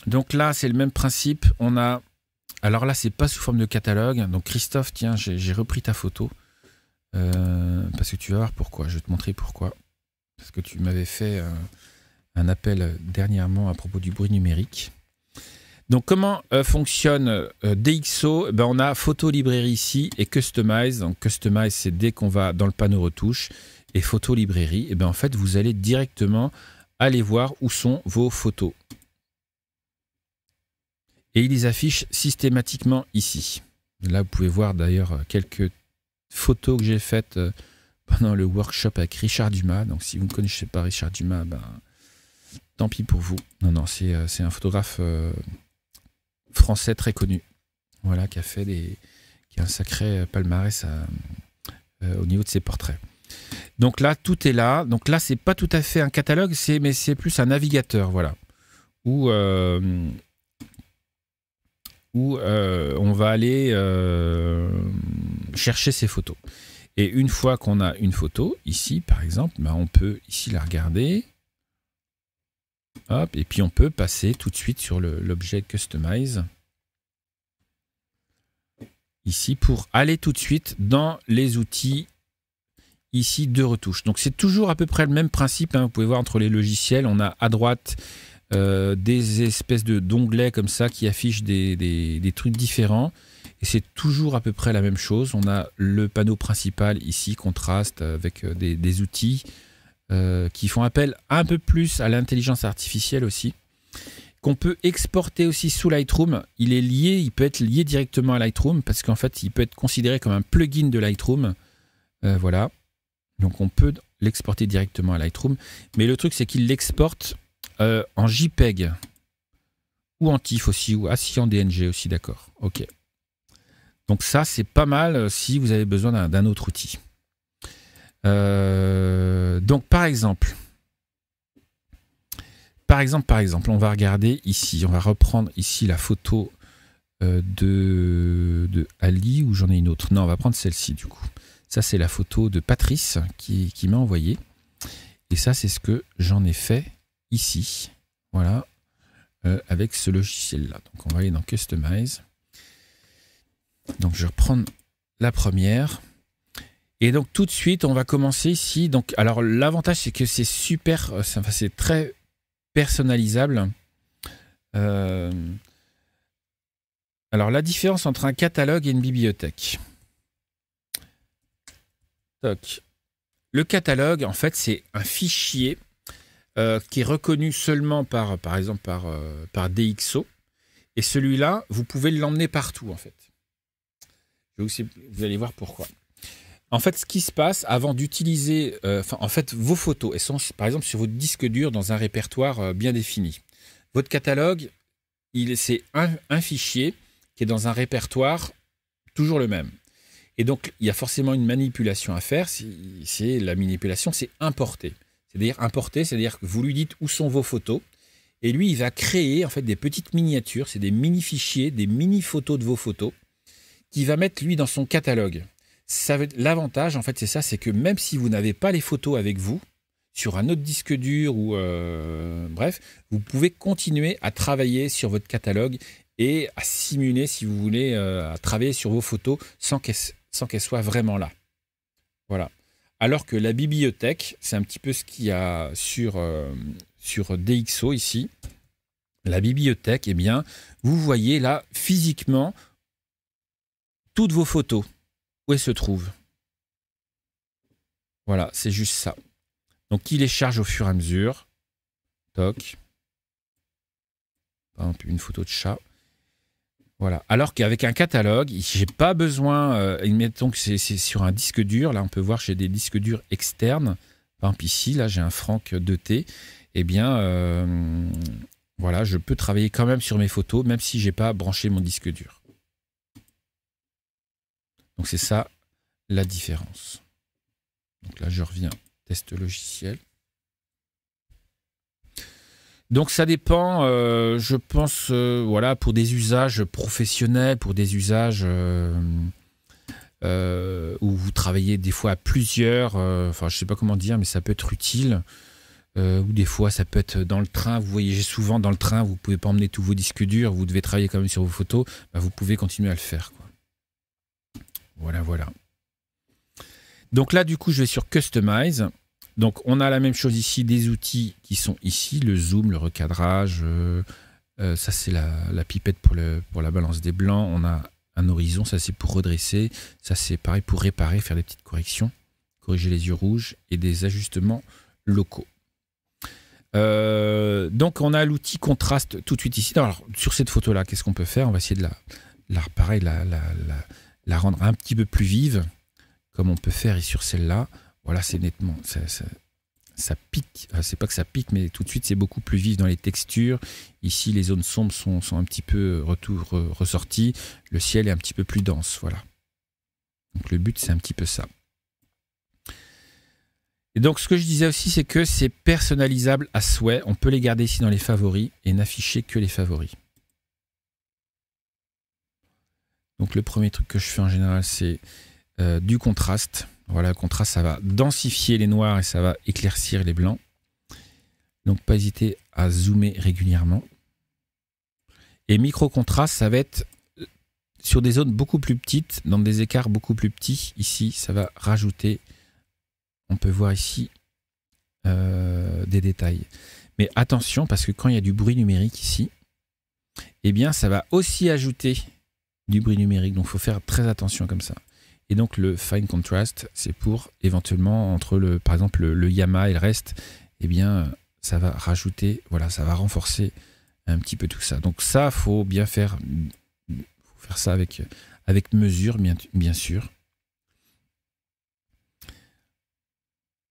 Donc là, c'est le même principe. On a... Alors là, c'est pas sous forme de catalogue. Donc Christophe, tiens, j'ai repris ta photo. Parce que tu vas voir pourquoi. Je vais te montrer pourquoi. Parce que tu m'avais fait un appel dernièrement à propos du bruit numérique. Donc, comment fonctionne DxO? On a Photo Librairie ici et Customize. Donc, Customize, c'est dès qu'on va dans le panneau retouche. Et Photo Librairie, en fait, vous allez directement aller voir où sont vos photos. Et il les affiche systématiquement ici. Là, vous pouvez voir d'ailleurs quelques photos que j'ai faites pendant le workshop avec Richard Dumas. Donc, si vous ne connaissez pas Richard Dumas, tant pis pour vous. Non, c'est un photographe français très connu. Voilà, qui a un sacré palmarès au niveau de ses portraits. Donc là, tout est là. Donc là, c'est pas tout à fait un catalogue, mais c'est plus un navigateur, voilà. Où on va aller chercher ces photos. Et une fois qu'on a une photo, ici par exemple, on peut ici la regarder. Hop, et puis on peut passer tout de suite sur l'objet Customize. Ici pour aller tout de suite dans les outils ici de retouche. Donc c'est toujours à peu près le même principe. Vous pouvez voir entre les logiciels, on a à droite des espèces d'onglets comme ça qui affichent des trucs différents. Et c'est toujours à peu près la même chose. On a le panneau principal ici, contraste, avec des outils qui font appel un peu plus à l'intelligence artificielle aussi, qu'on peut exporter aussi sous Lightroom. Il peut être lié directement à Lightroom parce qu'en fait, il peut être considéré comme un plugin de Lightroom. Voilà. Donc, on peut l'exporter directement à Lightroom. Mais le truc, c'est qu'il l'exporte en JPEG ou en TIFF aussi, ou en DNG aussi, d'accord. Ok. Donc ça, c'est pas mal si vous avez besoin d'un autre outil. Donc, par exemple, on va regarder ici. On va reprendre ici la photo de Ali, ou j'en ai une autre. Non, on va prendre celle-ci du coup. Ça, c'est la photo de Patrice qui m'a envoyé. Et ça, c'est ce que j'en ai fait ici. Voilà. Avec ce logiciel-là. Donc, on va aller dans Customize. Donc, je vais reprendre la première. Et donc, tout de suite, on va commencer ici. Donc, alors, l'avantage, c'est que c'est super... c'est très personnalisable. Alors, la différence entre un catalogue et une bibliothèque. Donc, le catalogue, en fait, c'est un fichier qui est reconnu seulement par exemple, par DxO. Et celui-là, vous pouvez l'emmener partout, en fait. Vous allez voir pourquoi. En fait, ce qui se passe avant d'utiliser vos photos, elles sont par exemple sur votre disque dur dans un répertoire bien défini. Votre catalogue, c'est un fichier qui est dans un répertoire toujours le même. Et donc, il y a forcément une manipulation à faire. La manipulation, c'est importer. C'est-à-dire que vous lui dites où sont vos photos. Et lui, il va créer en fait des petites miniatures. C'est des mini-fichiers, des mini-photos de vos photos qu'il va mettre, lui, dans son catalogue. L'avantage, en fait, c'est ça, c'est que même si vous n'avez pas les photos avec vous, sur un autre disque dur ou bref, vous pouvez continuer à travailler sur votre catalogue et à simuler, si vous voulez, à travailler sur vos photos sans qu'elles soient vraiment là. Voilà. Alors que la bibliothèque, c'est un petit peu ce qu'il y a sur DxO ici. La bibliothèque, eh bien, vous voyez là, physiquement, toutes vos photos. Où elles se trouvent. Voilà, c'est juste ça. Donc, il les charge au fur et à mesure. Toc. Par exemple, une photo de chat. Voilà. Alors qu'avec un catalogue, j'ai pas besoin. Admettons que c'est sur un disque dur. Là, on peut voir j'ai des disques durs externes. Par exemple, ici, là, j'ai un Franck 2T. Eh bien, voilà, je peux travailler quand même sur mes photos, même si j'ai pas branché mon disque dur. Donc, c'est ça la différence. Donc là, je reviens, test logiciel. Donc, ça dépend, je pense, voilà, pour des usages professionnels, pour des usages où vous travaillez des fois à plusieurs, enfin, je ne sais pas comment dire, mais ça peut être utile. Ou des fois, ça peut être dans le train. Vous voyagez souvent dans le train, vous ne pouvez pas emmener tous vos disques durs, vous devez travailler quand même sur vos photos. Vous pouvez continuer à le faire, quoi. Voilà. Donc là, du coup, je vais sur Customize. Donc on a la même chose ici, des outils qui sont ici, le zoom, le recadrage, ça c'est la pipette pour la balance des blancs, on a un horizon, ça c'est pour redresser, ça c'est pareil pour réparer, faire des petites corrections, corriger les yeux rouges et des ajustements locaux. Donc on a l'outil contraste tout de suite ici. Alors sur cette photo là, qu'est-ce qu'on peut faire? On va essayer de la rendre un petit peu plus vive, comme on peut faire ici sur celle-là. Voilà, c'est nettement, ça pique. C'est pas que ça pique, mais tout de suite c'est beaucoup plus vif dans les textures. Ici les zones sombres sont un petit peu ressorties. Le ciel est un petit peu plus dense. Voilà. Donc le but c'est un petit peu ça. Et donc ce que je disais aussi, c'est que c'est personnalisable à souhait. On peut les garder ici dans les favoris et n'afficher que les favoris. Donc le premier truc que je fais en général, c'est du contraste. Voilà, le contraste, ça va densifier les noirs et ça va éclaircir les blancs. Donc pas hésiter à zoomer régulièrement. Et micro-contraste, ça va être sur des zones beaucoup plus petites, dans des écarts beaucoup plus petits. Ici, ça va rajouter, on peut voir ici, des détails. Mais attention, parce que quand il y a du bruit numérique ici, eh bien ça va aussi ajouter du bruit numérique. Donc il faut faire très attention comme ça. Et donc le fine contrast, c'est pour éventuellement entre par exemple le Yamaha et le reste, eh bien ça va rajouter, voilà, ça va renforcer un petit peu tout ça. Donc ça, faut bien faire, faut faire ça avec mesure, bien sûr.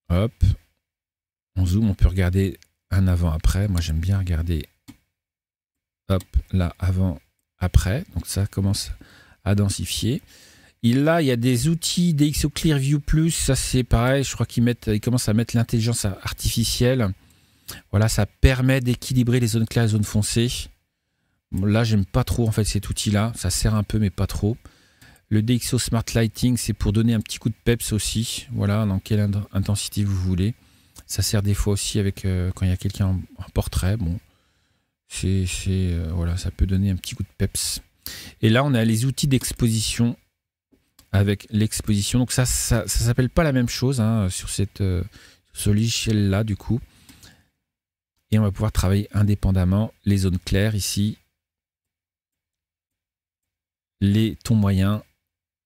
Hop, on zoome, on peut regarder un avant-après. Moi j'aime bien regarder, hop, là avant-après. Donc ça commence à densifier. Là, il y a des outils DxO Clearview Plus, ça c'est pareil, je crois qu'ils commencent à mettre l'intelligence artificielle. Voilà, ça permet d'équilibrer les zones claires et les zones foncées. Là, j'aime pas trop en fait cet outil-là, ça sert un peu mais pas trop. Le DxO Smart Lighting, c'est pour donner un petit coup de peps aussi, voilà, dans quelle intensité vous voulez. Ça sert des fois aussi avec quand il y a quelqu'un en portrait, bon, voilà, ça peut donner un petit coup de peps. Et là, on a les outils d'exposition. Avec l'exposition, donc ça s'appelle pas la même chose hein, sur ce logiciel-là du coup. Et on va pouvoir travailler indépendamment les zones claires ici, les tons moyens.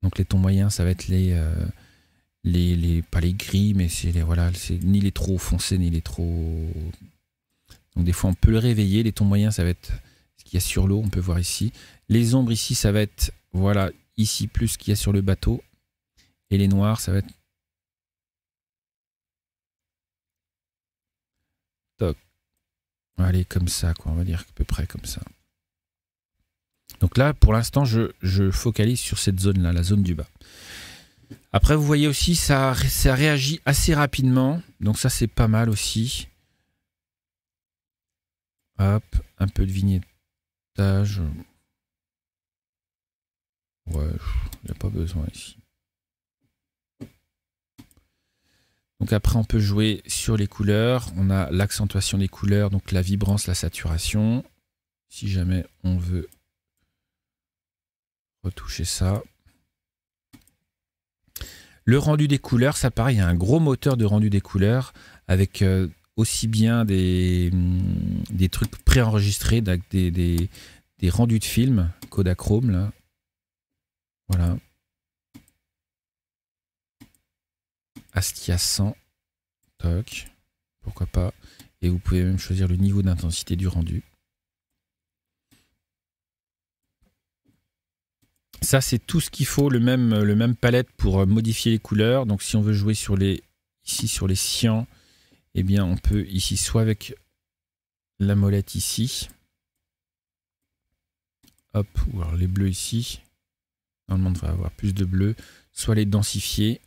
Donc les tons moyens, ça va être pas les gris, mais voilà, c'est ni les trop foncés ni les trop. Donc des fois on peut le réveiller. Les tons moyens, ça va être ce qu'il y a sur l'eau, on peut voir ici. Les ombres ici, ça va être voilà. Ici, plus ce qu'il y a sur le bateau. Et les noirs, ça va être... Toc. Allez, comme ça, quoi. On va dire à peu près comme ça. Donc là, pour l'instant, je focalise sur cette zone-là, la zone du bas. Après, vous voyez aussi, ça réagit assez rapidement. Donc ça, c'est pas mal aussi. Hop, un peu de vignettage. Ouais, il n'y a pas besoin ici. Donc après, on peut jouer sur les couleurs. On a l'accentuation des couleurs, donc la vibrance, la saturation. Si jamais on veut retoucher ça. Le rendu des couleurs, ça pareil, il y a un gros moteur de rendu des couleurs avec aussi bien des trucs préenregistrés, des rendus de films, Kodachrome là. Voilà. Astia 100. Toc. Pourquoi pas. Et vous pouvez même choisir le niveau d'intensité du rendu. Ça, c'est tout ce qu'il faut, le même palette pour modifier les couleurs. Donc, si on veut jouer ici sur les cyans, eh bien, on peut ici, soit avec la molette ici. Hop, ou alors les bleus ici. Normalement, on devrait avoir plus de bleu. Soit les densifier,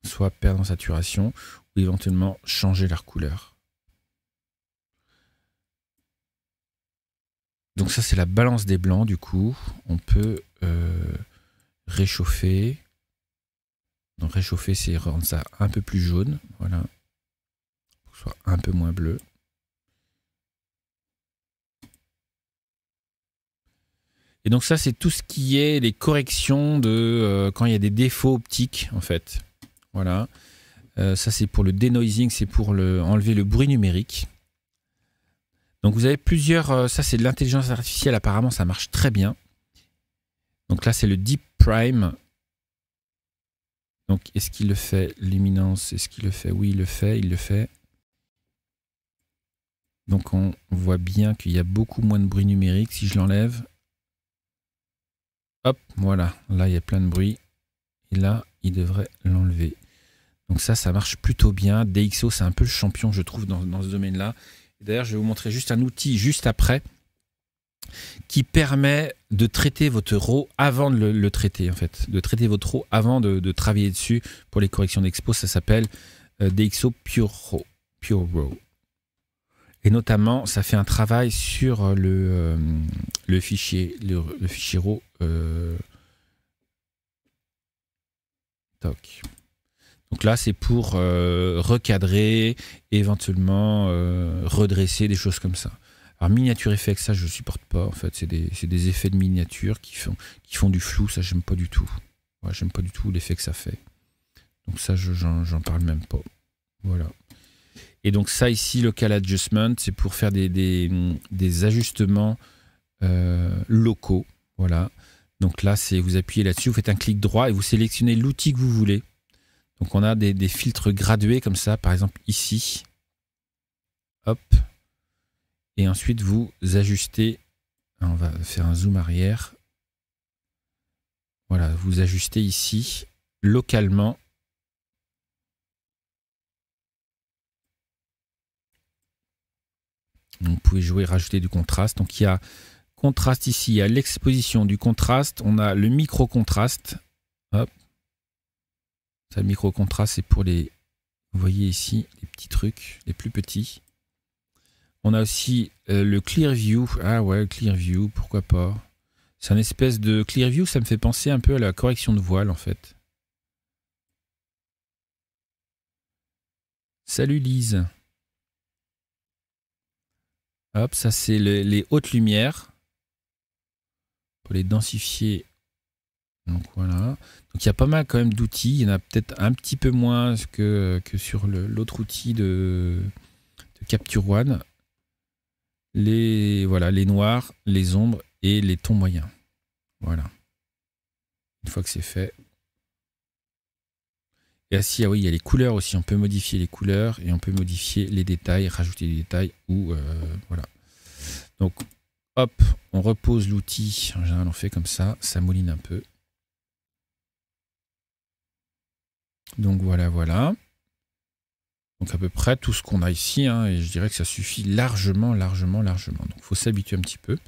soit perdre en saturation, ou éventuellement changer leur couleur. Donc ça, c'est la balance des blancs, du coup. On peut réchauffer. Donc réchauffer, c'est rendre ça un peu plus jaune. Voilà. Pour que ce soit un peu moins bleu. Et donc ça, c'est tout ce qui est les corrections de quand il y a des défauts optiques, en fait. Voilà. Ça, c'est pour le denoising, c'est pour enlever le bruit numérique. Donc, vous avez plusieurs... ça, c'est de l'intelligence artificielle. Apparemment, ça marche très bien. Donc là, c'est le Deep Prime. Donc, est-ce qu'il le fait? Luminance, est-ce qu'il le fait? Oui, il le fait, il le fait. Donc, on voit bien qu'il y a beaucoup moins de bruit numérique. Si je l'enlève... Hop, voilà. Là, il y a plein de bruit. Et là, il devrait l'enlever. Donc ça marche plutôt bien. DxO, c'est un peu le champion, je trouve, dans ce domaine-là. D'ailleurs, je vais vous montrer juste un outil juste après qui permet de traiter votre RAW avant de le traiter, en fait. De traiter votre RAW avant de travailler dessus pour les corrections d'expo. Ça s'appelle DxO Pure RAW. Et notamment, ça fait un travail sur le fichier RAW. Toc. Donc là, c'est pour recadrer, éventuellement redresser, des choses comme ça. Alors, Miniature Effects, ça, je ne supporte pas. En fait, c'est des effets de miniature qui font du flou. Ça, j'aime pas du tout. Ouais, j'aime pas du tout l'effet que ça fait. Donc ça, j'en parle même pas. Voilà. Et donc ça, ici, Local Adjustment, c'est pour faire des ajustements locaux. Voilà. Donc là, vous appuyez là-dessus, vous faites un clic droit et vous sélectionnez l'outil que vous voulez. Donc on a des filtres gradués comme ça, par exemple ici. Hop. Et ensuite vous ajustez. On va faire un zoom arrière. Voilà, vous ajustez ici localement. Donc, vous pouvez jouer, rajouter du contraste. Donc il y a contraste ici, il y a l'exposition du contraste. On a le micro-contraste. Hop. Ça, le micro-contraste, c'est pour les... Vous voyez ici, les petits trucs, les plus petits. On a aussi le Clear View. Ah ouais, le Clear View, pourquoi pas. C'est une espèce de Clear View, ça me fait penser un peu à la correction de voile, en fait. Salut Lise. Hop, ça c'est les hautes lumières. Pour les densifier. Donc voilà. Donc il y a pas mal quand même d'outils. Il y en a peut-être un petit peu moins que sur l'autre outil de Capture One. Les noirs, les ombres et les tons moyens. Voilà. Une fois que c'est fait. Et ainsi, ah oui, il y a les couleurs aussi. On peut modifier les couleurs et on peut modifier les détails, rajouter des détails ou voilà. Donc hop, on repose l'outil. En général, on fait comme ça. Ça mouline un peu. Donc voilà. Donc à peu près tout ce qu'on a ici, hein, et je dirais que ça suffit largement. Donc il faut s'habituer un petit peu.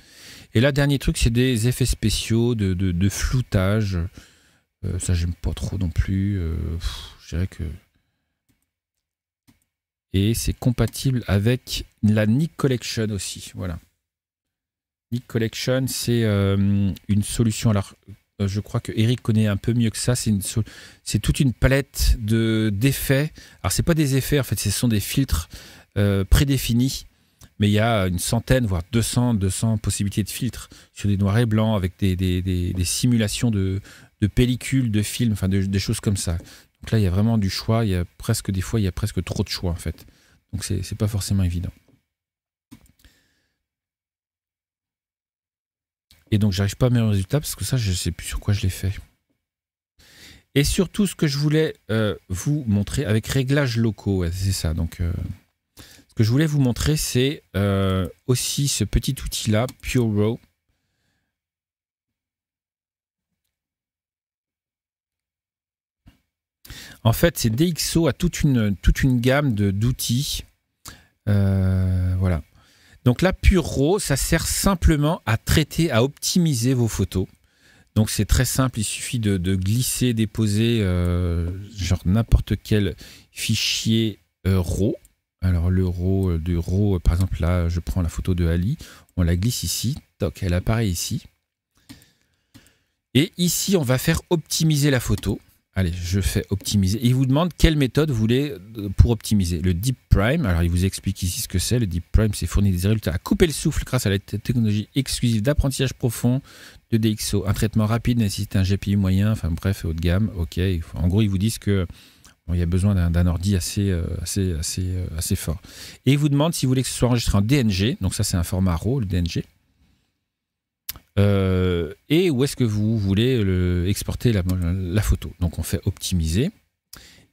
Et là, dernier truc, c'est des effets spéciaux, de floutage. Ça, j'aime pas trop non plus. Je dirais que... Et c'est compatible avec la Nik Collection aussi. Voilà. Nik Collection, c'est une solution... Alors, je crois que Eric connaît un peu mieux que ça. C'est toute une palette d'effets. Alors, c'est pas des effets, en fait, ce sont des filtres prédéfinis. Mais il y a une centaine, voire 200 possibilités de filtres sur des noirs et blancs avec des simulations de pellicules, de films, enfin des choses comme ça. Donc là, il y a vraiment du choix. Il y a presque des fois, il y a presque trop de choix en fait. Donc c'est pas forcément évident. Et donc j'arrive pas à mes résultats parce que ça, je sais plus sur quoi je l'ai fait. Et surtout, ce que je voulais vous montrer avec réglages locaux, ouais, c'est ça. Donc ce que je voulais vous montrer, c'est aussi ce petit outil-là, Pure RAW. En fait, c'est DxO a toute une gamme d'outils. Voilà. Donc là, Pure RAW, ça sert simplement à traiter, à optimiser vos photos. Donc c'est très simple, il suffit de glisser, déposer genre n'importe quel fichier RAW. Alors le RAW, par exemple là, je prends la photo de Ali, on la glisse ici, toc, elle apparaît ici. Et ici, on va faire optimiser la photo. Allez, je fais optimiser. Et il vous demande quelle méthode vous voulez pour optimiser. Le Deep Prime, alors il vous explique ici ce que c'est. Le Deep Prime, c'est fournir des résultats à couper le souffle grâce à la technologie exclusive d'apprentissage profond de DxO. Un traitement rapide nécessite un GPU moyen, enfin bref, haut de gamme. Ok, en gros, ils vous disent que Bon, il y a besoin d'un ordi assez fort. Et il vous demande si vous voulez que ce soit enregistré en DNG. Donc ça, c'est un format RAW, le DNG. Et où est-ce que vous voulez exporter la photo. Donc on fait optimiser.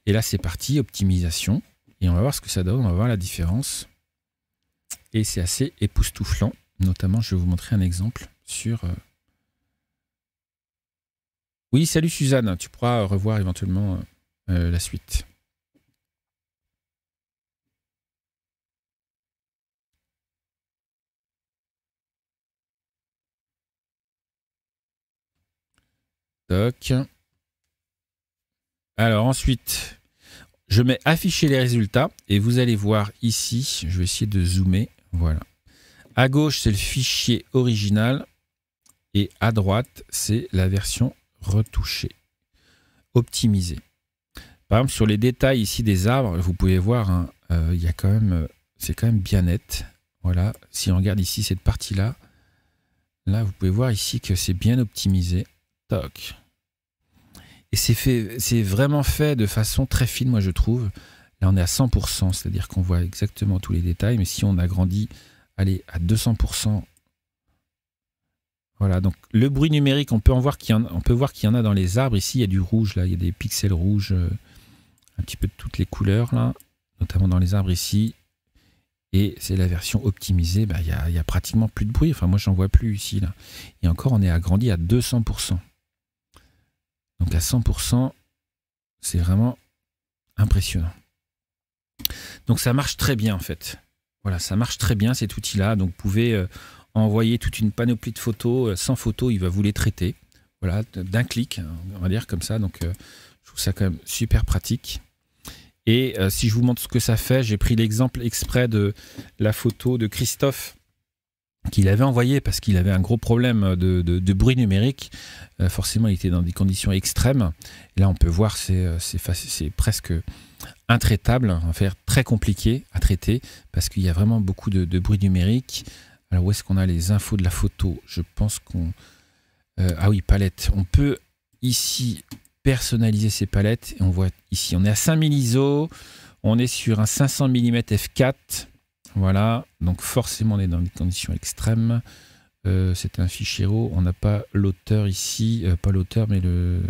Et là, c'est parti, optimisation. Et on va voir ce que ça donne, on va voir la différence. Et c'est assez époustouflant. Notamment, je vais vous montrer un exemple sur... Oui, salut Suzanne, tu pourras revoir éventuellement la suite. Toc. Alors ensuite, je mets afficher les résultats et vous allez voir ici, je vais essayer de zoomer, voilà. À gauche, c'est le fichier original et à droite, c'est la version retouchée, optimisée. Par exemple, sur les détails ici des arbres, vous pouvez voir, hein, il y a quand même, c'est quand même bien net. Voilà, si on regarde ici cette partie-là, là, vous pouvez voir ici que c'est bien optimisé. Toc. Et c'est vraiment fait de façon très fine, moi je trouve. Là, on est à 100%, c'est-à-dire qu'on voit exactement tous les détails. Mais si on agrandit, allez, à 200%, voilà. Donc le bruit numérique, on peut voir qu'il y en a dans les arbres. Ici, il y a du rouge, là, il y a des pixels rouges, un petit peu de toutes les couleurs, là, notamment dans les arbres ici. Et c'est la version optimisée, bah, y a pratiquement plus de bruit. Enfin, moi, j'en vois plus ici, là. Et encore, on est agrandi à 200%. Donc à 100%, c'est vraiment impressionnant. Donc ça marche très bien en fait. Voilà, ça marche très bien cet outil-là. Donc vous pouvez envoyer toute une panoplie de photos. Sans photos, il va vous les traiter. Voilà, d'un clic, on va dire comme ça. Donc je trouve ça quand même super pratique. Et si je vous montre ce que ça fait, j'ai pris l'exemple exprès de la photo de Christophe qu'il avait envoyé parce qu'il avait un gros problème de bruit numérique. Forcément, il était dans des conditions extrêmes. Et là, on peut voir, c'est presque intraitable, en fait, très compliqué à traiter parce qu'il y a vraiment beaucoup de bruit numérique. Alors, où est-ce qu'on a les infos de la photo? Je pense qu'on... ah oui, palette. On peut ici personnaliser ces palettes. Et on voit ici, on est à 5000 ISO. On est sur un 500 mm f4. Voilà, donc forcément on est dans des conditions extrêmes. C'est un fichier RAW, on n'a pas l'auteur ici, pas l'auteur mais le...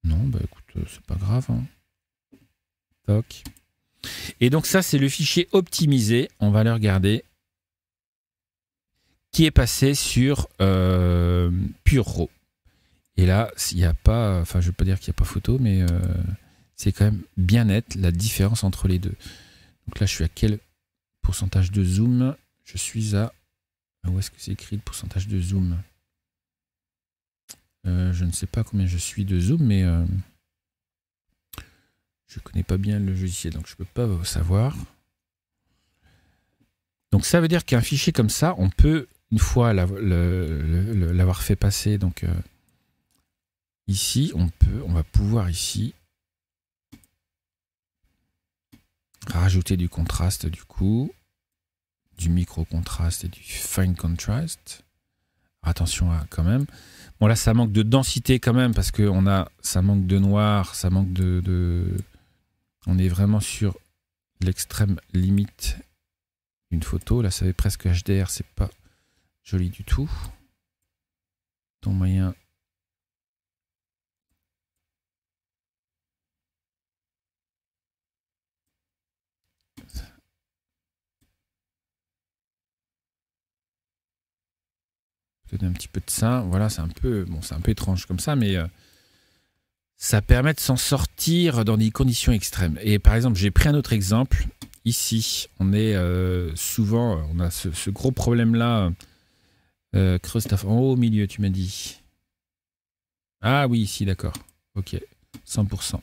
Non, bah écoute, c'est pas grave. Hein. Toc. Et donc ça c'est le fichier optimisé, on va le regarder, qui est passé sur Pure RAW. Et là, il n'y a pas, enfin je ne veux pas dire qu'il n'y a pas photo, mais c'est quand même bien net la différence entre les deux. Donc là, je suis à quel pourcentage de zoom? Je suis à... Où est-ce que c'est écrit le pourcentage de zoom? Je ne sais pas combien je suis de zoom, mais je ne connais pas bien le logiciel, donc je ne peux pas savoir. Donc ça veut dire qu'un fichier comme ça, on peut, une fois l'avoir fait passer, donc ici, on va pouvoir ici rajouter du contraste du coup, du micro-contraste et du fine contrast. Attention à quand même. Bon là ça manque de densité quand même parce que ça manque de noir, ça manque on est vraiment sur l'extrême limite d'une photo. Là ça fait presque HDR, c'est pas joli du tout. Ton moyen... un petit peu de ça, voilà, c'est un peu étrange comme ça, mais ça permet de s'en sortir dans des conditions extrêmes. Et par exemple, j'ai pris un autre exemple. Ici, on est souvent, on a ce gros problème-là. Christophe, en haut au milieu, tu m'as dit. Ah oui, ici, d'accord. Ok, 100%.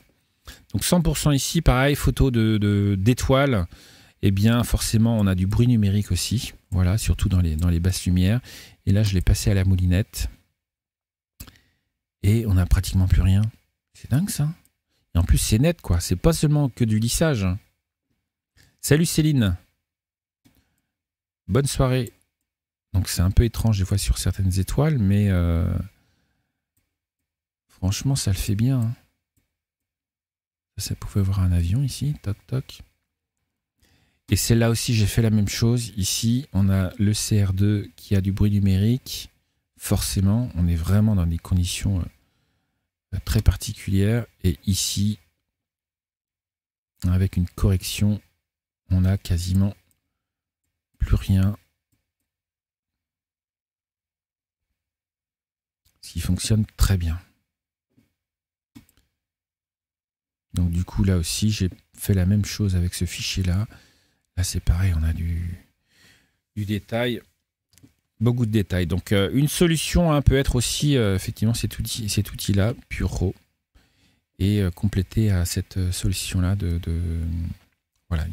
Donc 100% ici, pareil, photo d'étoiles. Eh bien, forcément, on a du bruit numérique aussi. Voilà, surtout dans les basses lumières. Et là, je l'ai passé à la moulinette. Et on n'a pratiquement plus rien. C'est dingue, ça. Et en plus, c'est net, quoi. C'est pas seulement que du lissage. Salut, Céline. Bonne soirée. Donc, c'est un peu étrange, des fois, sur certaines étoiles. Mais franchement, ça le fait bien. Hein. Ça pouvait voir un avion ici, toc toc. Et celle-là aussi, j'ai fait la même chose. Ici, on a le CR2 qui a du bruit numérique. Forcément, on est vraiment dans des conditions très particulières. Et ici, avec une correction, on a quasiment plus rien. Ce qui fonctionne très bien. Donc du coup, là aussi, j'ai fait la même chose avec ce fichier-là. Là, c'est pareil, on a du détail, beaucoup de détails. Donc une solution hein, peut être aussi effectivement cet outil-là, Pure Raw, et complété à cette solution-là voilà,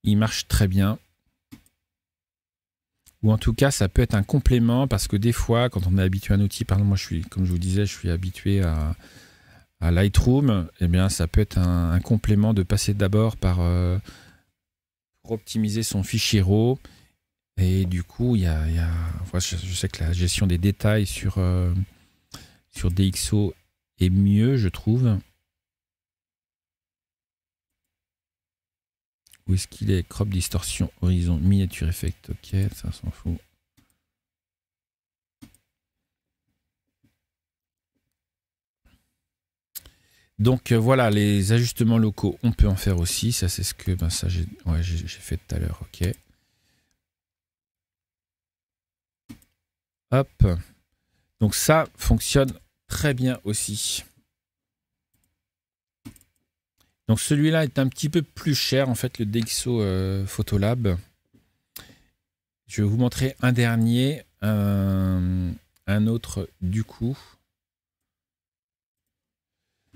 il marche très bien. Ou en tout cas, ça peut être un complément parce que des fois, quand on est habitué à un outil, par exemple, moi, comme je vous disais, je suis habitué à Lightroom, eh bien, ça peut être un complément de passer d'abord par pour optimiser son fichier RAW. Et du coup, je sais que la gestion des détails sur DxO est mieux, je trouve. Où est-ce qu'il est? Crop, distorsion, horizon, miniature effect. Ok, ça s'en fout. Donc voilà, les ajustements locaux, on peut en faire aussi. Ça, c'est ce que j'ai fait tout à l'heure. Ok. Hop. Donc ça fonctionne très bien aussi. Donc celui-là est un petit peu plus cher, en fait, le DxO Photolab. Je vais vous montrer un dernier, un autre du coup.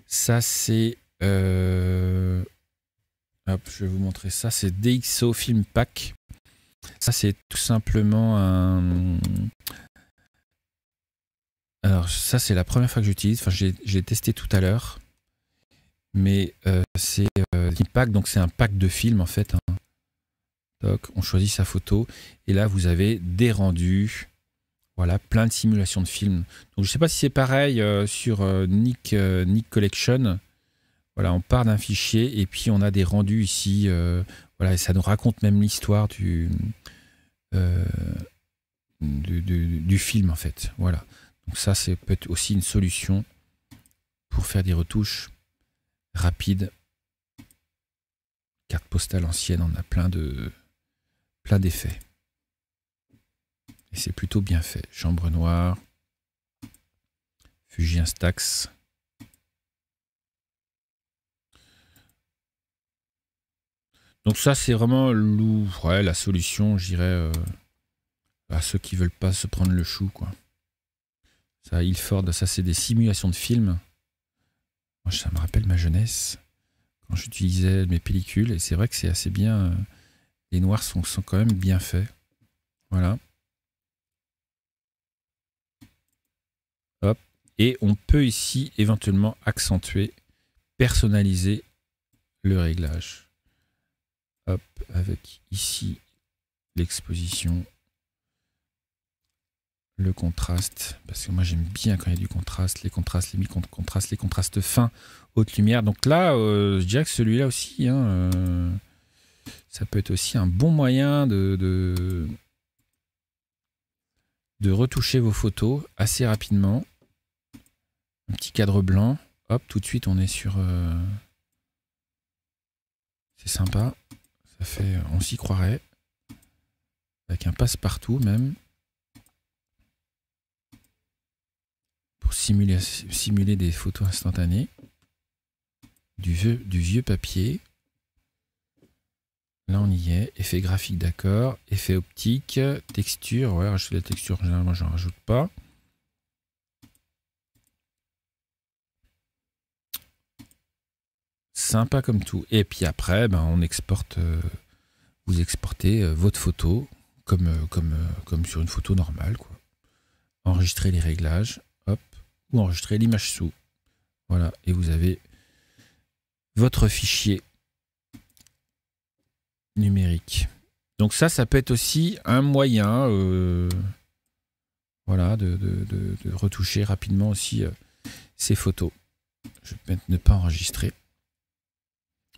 Ça c'est... hop, je vais vous montrer ça. C'est DxO Film Pack. Ça c'est tout simplement un... Alors ça c'est la première fois que j'utilise. Enfin j'ai testé tout à l'heure. Mais c'est un pack, donc c'est un pack de films en fait. Hein. Donc, on choisit sa photo et là vous avez des rendus, voilà, plein de simulations de films. Donc je sais pas si c'est pareil sur Nik Collection. Voilà, on part d'un fichier et puis on a des rendus ici. Voilà, et ça nous raconte même l'histoire du film en fait. Voilà. Donc ça c'est peut-être aussi une solution pour faire des retouches rapide, carte postale ancienne, on a plein d'effets. Et c'est plutôt bien fait. Chambre noire, Fuji Instax. Donc ça, c'est vraiment la solution, je dirais, à ceux qui veulent pas se prendre le chou, quoi. Ça, Ilford, ça c'est des simulations de films. Moi, ça me rappelle ma jeunesse. Quand j'utilisais mes pellicules, et c'est vrai que c'est assez bien. Les noirs sont quand même bien faits. Voilà. Hop. Et on peut ici éventuellement accentuer, personnaliser le réglage. Hop, avec ici l'exposition, le contraste, parce que moi j'aime bien quand il y a du contraste, les mi-contrastes, les contrastes fins, haute lumière. Donc là, je dirais que celui-là aussi, hein, ça peut être aussi un bon moyen de retoucher vos photos assez rapidement. Un petit cadre blanc, hop, tout de suite on est sur... c'est sympa, ça fait... on s'y croirait. Avec un passe-partout même. Pour simuler des photos instantanées. Du vieux papier. Là on y est, effet graphique d'accord, effet optique, texture, ouais, rajouter la texture, généralement j'en rajoute pas. Sympa comme tout. Et puis après, ben, on exporte, vous exportez votre photo comme sur une photo normale, quoi. Enregistrer les réglages, hop, ou enregistrer l'image sous. Voilà, et vous avez votre fichier numérique. Donc ça peut être aussi un moyen voilà, de retoucher rapidement aussi ces photos. Je vais mettre ne pas enregistrer.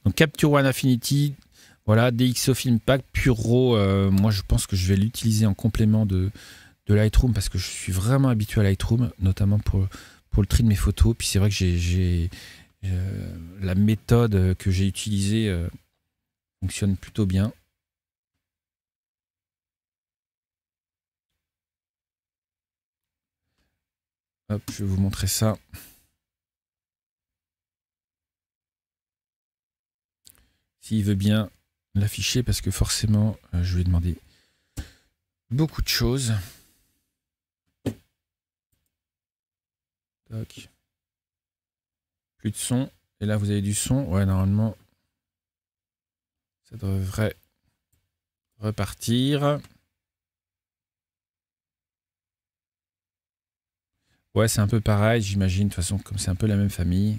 Donc Capture One Affinity, voilà, DxO Film Pack, Pure Raw, moi je pense que je vais l'utiliser en complément de Lightroom parce que je suis vraiment habitué à Lightroom, notamment pour le tri de mes photos. Puis c'est vrai que j'ai la méthode que j'ai utilisée fonctionne plutôt bien. Hop, je vais vous montrer ça. S'il veut bien l'afficher, parce que forcément, je lui ai demandé beaucoup de choses. Toc. Plus de son. Et là, vous avez du son. Ouais, normalement, ça devrait repartir. Ouais, c'est un peu pareil, j'imagine. De toute façon, comme c'est un peu la même famille.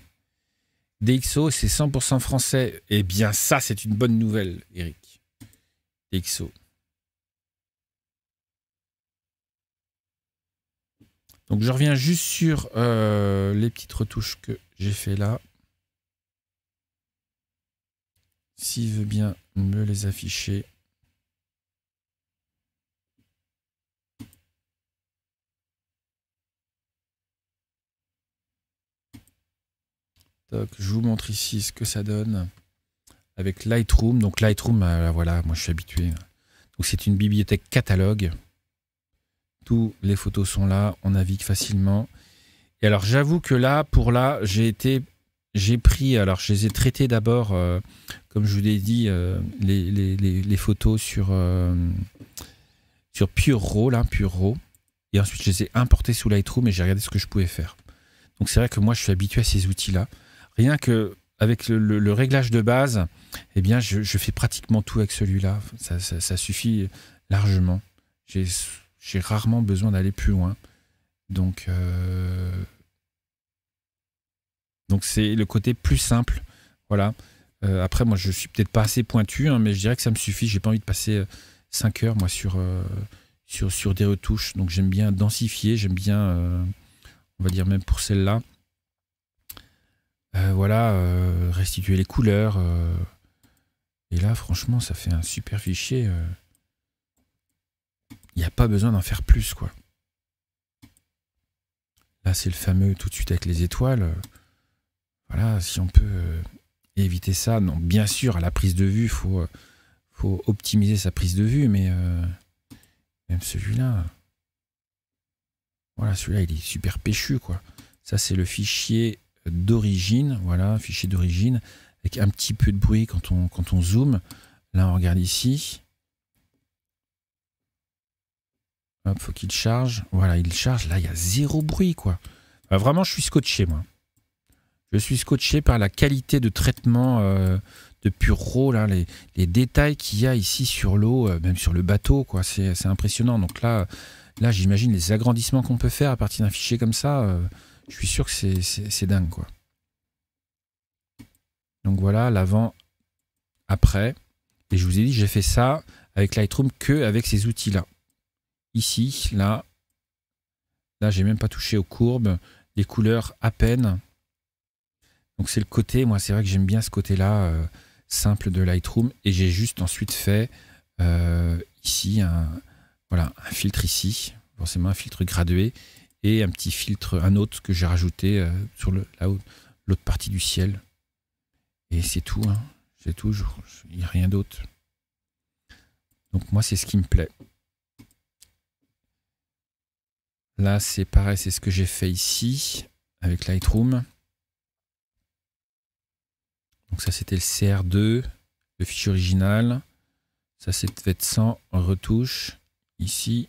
DxO, c'est 100% français. Eh bien, ça, c'est une bonne nouvelle, Eric. DxO. Donc, je reviens juste sur les petites retouches que j'ai fait là. S'il veut bien me les afficher. Donc, je vous montre ici ce que ça donne avec Lightroom. Donc Lightroom, voilà, moi je suis habitué. Donc c'est une bibliothèque catalogue. Tous les photos sont là, on navigue facilement. Et alors j'avoue que là, j'ai pris, alors je les ai traités d'abord, comme je vous l'ai dit, les photos sur Pure Raw, là, Pure Raw. Et ensuite je les ai importées sous Lightroom et j'ai regardé ce que je pouvais faire. Donc c'est vrai que moi je suis habitué à ces outils-là. Rien que avec le réglage de base, eh bien, je fais pratiquement tout avec celui-là. Ça suffit largement. J'ai rarement besoin d'aller plus loin. Donc c'est le côté plus simple. Voilà. Après, moi, je suis peut-être pas assez pointu, hein, mais je dirais que ça me suffit. J'ai pas envie de passer 5 heures, moi, sur des retouches. Donc j'aime bien densifier. J'aime bien, on va dire même pour celle-là. Voilà, restituer les couleurs. Et là, franchement, ça fait un super fichier. Il n'y a pas besoin d'en faire plus, quoi. Là, c'est le fameux tout de suite avec les étoiles. Voilà, si on peut éviter ça. Non, bien sûr, à la prise de vue, faut optimiser sa prise de vue, mais même celui-là. Voilà, celui-là, il est super péchu, quoi. Ça, c'est le fichier d'origine. Voilà, fichier d'origine. Avec un petit peu de bruit quand on zoome. Là, on regarde ici. Hop, faut qu'il charge. Voilà, il charge. Là, il y a zéro bruit, quoi. Enfin, vraiment, je suis scotché, moi. Je suis scotché par la qualité de traitement de Pure Raw, là, les détails qu'il y a ici sur l'eau, même sur le bateau, quoi. C'est impressionnant. Donc là j'imagine les agrandissements qu'on peut faire à partir d'un fichier comme ça. Je suis sûr que c'est dingue, quoi. Donc voilà, l'avant, après. Et je vous ai dit, j'ai fait ça avec Lightroom que avec ces outils-là. Ici, là, j'ai même pas touché aux courbes, les couleurs à peine. Donc c'est le côté, moi c'est vrai que j'aime bien ce côté-là simple de Lightroom. Et j'ai juste ensuite fait ici un filtre ici, forcément un filtre gradué et un petit filtre, un autre que j'ai rajouté sur l'autre partie du ciel. Et c'est tout, hein. C'est tout, il n'y a rien d'autre. Donc moi c'est ce qui me plaît. Là c'est pareil, c'est ce que j'ai fait ici avec Lightroom. Donc ça c'était le CR2, le fichier original. Ça c'est fait sans retouche. Ici.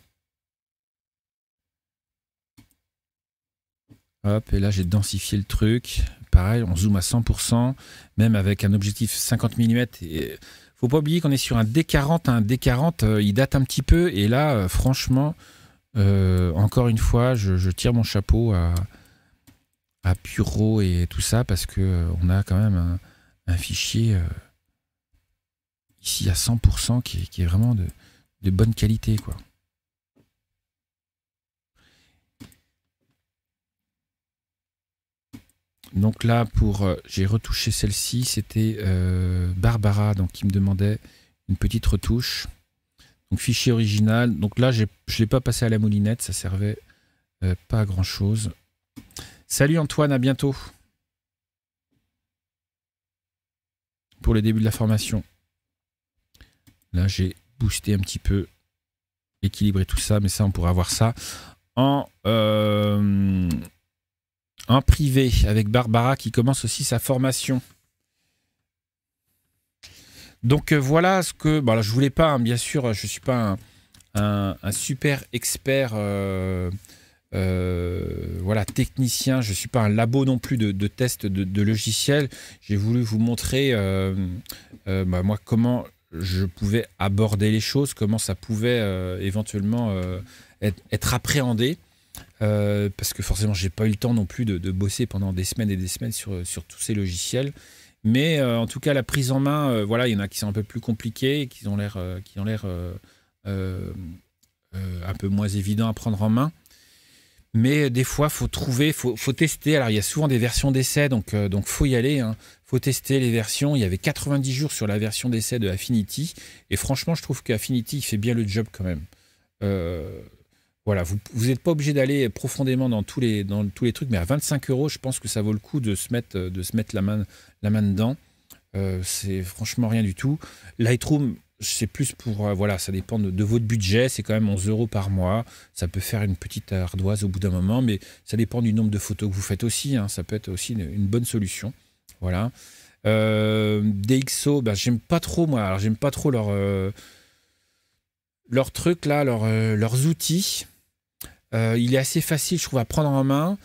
Hop, et là j'ai densifié le truc. Pareil, on zoome à 100%, même avec un objectif 50 mm. Et faut pas oublier qu'on est sur un D40. Un D40, il date un petit peu. Et là, franchement, encore une fois, je tire mon chapeau à Pure Raw et tout ça, parce que on a quand même un fichier ici à 100% qui est vraiment de bonne qualité, quoi. Donc là, j'ai retouché celle-ci. C'était Barbara donc, qui me demandait une petite retouche. Donc fichier original. Donc là, je ne l'ai pas passé à la moulinette. Ça servait pas à grand-chose. Salut Antoine, à bientôt. Pour le début de la formation. Là, j'ai boosté un petit peu, équilibré tout ça. Mais ça, on pourra voir ça en privé avec Barbara qui commence aussi sa formation. Donc voilà ce que... Bon, là, je voulais pas, hein, bien sûr, je ne suis pas un super expert voilà, technicien, je ne suis pas un labo non plus de test de logiciels. J'ai voulu vous montrer moi comment je pouvais aborder les choses, comment ça pouvait éventuellement être appréhendé. Parce que forcément, j'ai pas eu le temps non plus de bosser pendant des semaines et des semaines sur tous ces logiciels. Mais en tout cas, la prise en main, voilà, il y en a qui sont un peu plus compliqués, qui ont l'air un peu moins évidents à prendre en main. Mais des fois, faut trouver, faut tester. Alors, il y a souvent des versions d'essai, donc faut y aller. Hein. Faut tester les versions. Il y avait 90 jours sur la version d'essai de Affinity, et franchement, je trouve qu'Affinity fait bien le job quand même. Voilà, vous n'êtes pas obligé d'aller profondément dans tous les trucs, mais à 25 €, je pense que ça vaut le coup de se mettre la main dedans. C'est franchement rien du tout. Lightroom, c'est plus pour... voilà, ça dépend de votre budget. C'est quand même 11 € par mois. Ça peut faire une petite ardoise au bout d'un moment, mais ça dépend du nombre de photos que vous faites aussi. Hein. Ça peut être aussi une bonne solution. Voilà. DxO, j'aime pas trop, moi. Alors, j'aime pas trop leurs trucs, là, leurs outils. Il est assez facile, je trouve, à prendre en main,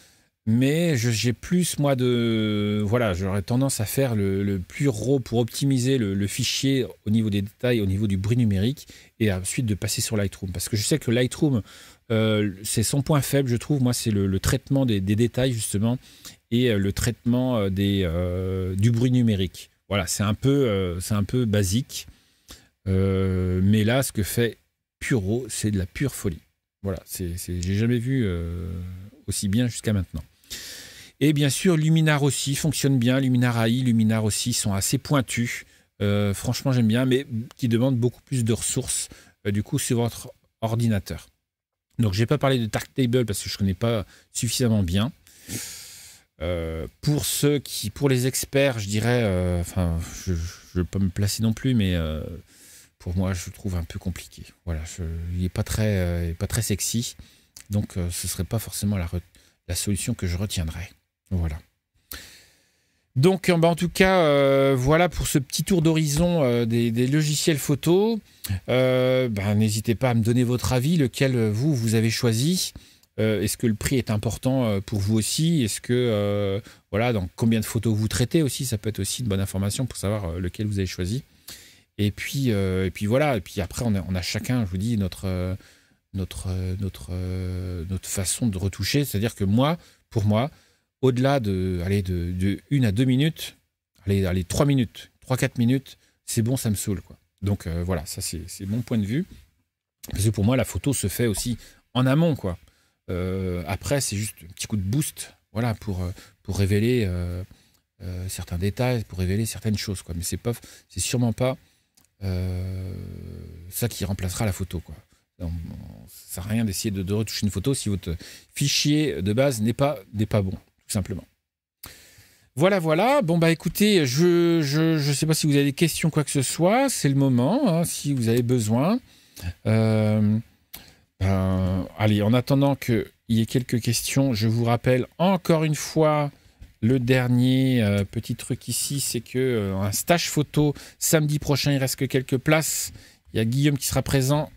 mais j'ai plus, moi, voilà, j'aurais tendance à faire le plus raw pour optimiser le fichier au niveau des détails, au niveau du bruit numérique, et ensuite de passer sur Lightroom. Parce que je sais que Lightroom, c'est son point faible, je trouve. Moi, c'est le traitement des détails, justement, et le traitement du bruit numérique. Voilà, c'est un peu basique. Mais là, ce que fait Puro, c'est de la pure folie. Voilà, j'ai jamais vu aussi bien jusqu'à maintenant. Et bien sûr, Luminar aussi fonctionne bien. Luminar AI, Luminar aussi sont assez pointus. Franchement, j'aime bien, mais qui demandent beaucoup plus de ressources du coup sur votre ordinateur. Donc, je n'ai pas parlé de Darktable parce que je ne connais pas suffisamment bien. Pour les experts, je dirais, je ne veux pas me placer non plus, mais pour moi, je le trouve un peu compliqué. Voilà, il n'est pas très sexy, donc ce ne serait pas forcément la solution que je retiendrai. Voilà. Donc, en tout cas, voilà pour ce petit tour d'horizon des logiciels photo. N'hésitez pas à me donner votre avis, lequel vous avez choisi. Est-ce que le prix est important pour vous aussi? Est-ce que, voilà, dans combien de photos vous traitez aussi? Ça peut être aussi une bonne information pour savoir lequel vous avez choisi. Et puis voilà. Et puis après, on a chacun, je vous dis, notre façon de retoucher. C'est-à-dire que pour moi, au-delà de 1 à 2 minutes, allez 3 minutes, 3-4 minutes, c'est bon, ça me saoule, quoi. Donc voilà, ça c'est mon point de vue. Parce que pour moi, la photo se fait aussi en amont, quoi. Après, c'est juste un petit coup de boost, voilà, pour révéler certains détails, pour révéler certaines choses, quoi. Mais c'est sûrement pas ça qui remplacera la photo, quoi. Ça sert à rien d'essayer de retoucher une photo si votre fichier de base n'est pas bon, tout simplement. Voilà. Bon, écoutez, je sais pas si vous avez des questions, quoi que ce soit. C'est le moment, hein, si vous avez besoin. Allez, en attendant qu'il y ait quelques questions, je vous rappelle encore une fois le dernier petit truc ici, c'est que un stage photo samedi prochain, il reste que quelques places. Il y a Guillaume qui sera présent,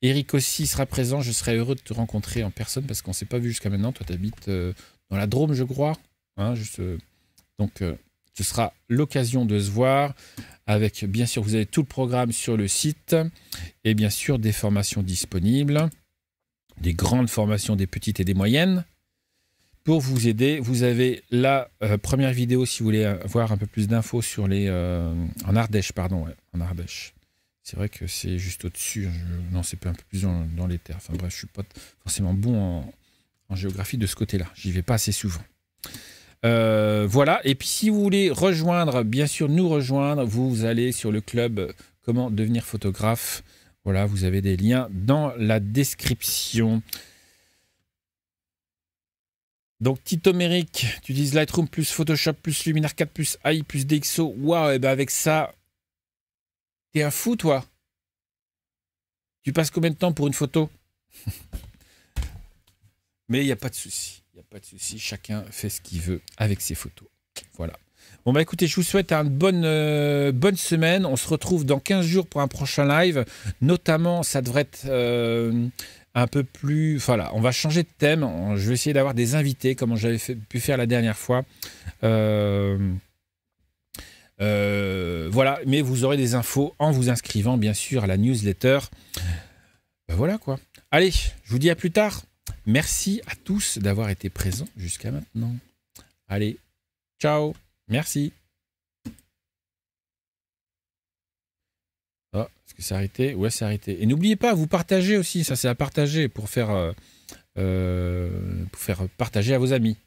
Eric aussi sera présent. Je serais heureux de te rencontrer en personne parce qu'on ne s'est pas vu jusqu'à maintenant. Toi, tu habites dans la Drôme, je crois. Hein, donc, ce sera l'occasion de se voir. Avec, bien sûr, vous avez tout le programme sur le site et bien sûr des formations disponibles, des grandes formations, des petites et des moyennes. Pour vous aider, vous avez la première vidéo si vous voulez avoir un peu plus d'infos sur en Ardèche, pardon, ouais, en Ardèche. C'est vrai que c'est juste au-dessus. Non, c'est un peu plus dans les terres. Enfin bref, je suis pas forcément bon en géographie de ce côté-là. J'y vais pas assez souvent. Voilà. Et puis, si vous voulez rejoindre, bien sûr, nous rejoindre, vous allez sur le club Comment devenir photographe. Voilà, vous avez des liens dans la description. Donc, Tito Méric, tu utilises Lightroom plus Photoshop plus Luminar 4 plus AI plus DxO. Waouh, et ben avec ça, t'es un fou, toi. Tu passes combien de temps pour une photo? Mais il n'y a pas de souci. Il n'y a pas de souci. Chacun fait ce qu'il veut avec ses photos. Voilà. Bon, bah écoutez, je vous souhaite une bonne semaine. On se retrouve dans 15 jours pour un prochain live. Notamment, ça devrait être un peu plus... Voilà, on va changer de thème. Je vais essayer d'avoir des invités, comme j'avais pu faire la dernière fois. Voilà, mais vous aurez des infos en vous inscrivant, bien sûr, à la newsletter. Voilà, quoi. Allez, je vous dis à plus tard. Merci à tous d'avoir été présents jusqu'à maintenant. Allez, ciao. Merci. Oh, est-ce que c'est arrêté? Ouais, c'est arrêté. Et n'oubliez pas, vous partagez aussi. Ça, c'est à partager pour faire partager à vos amis.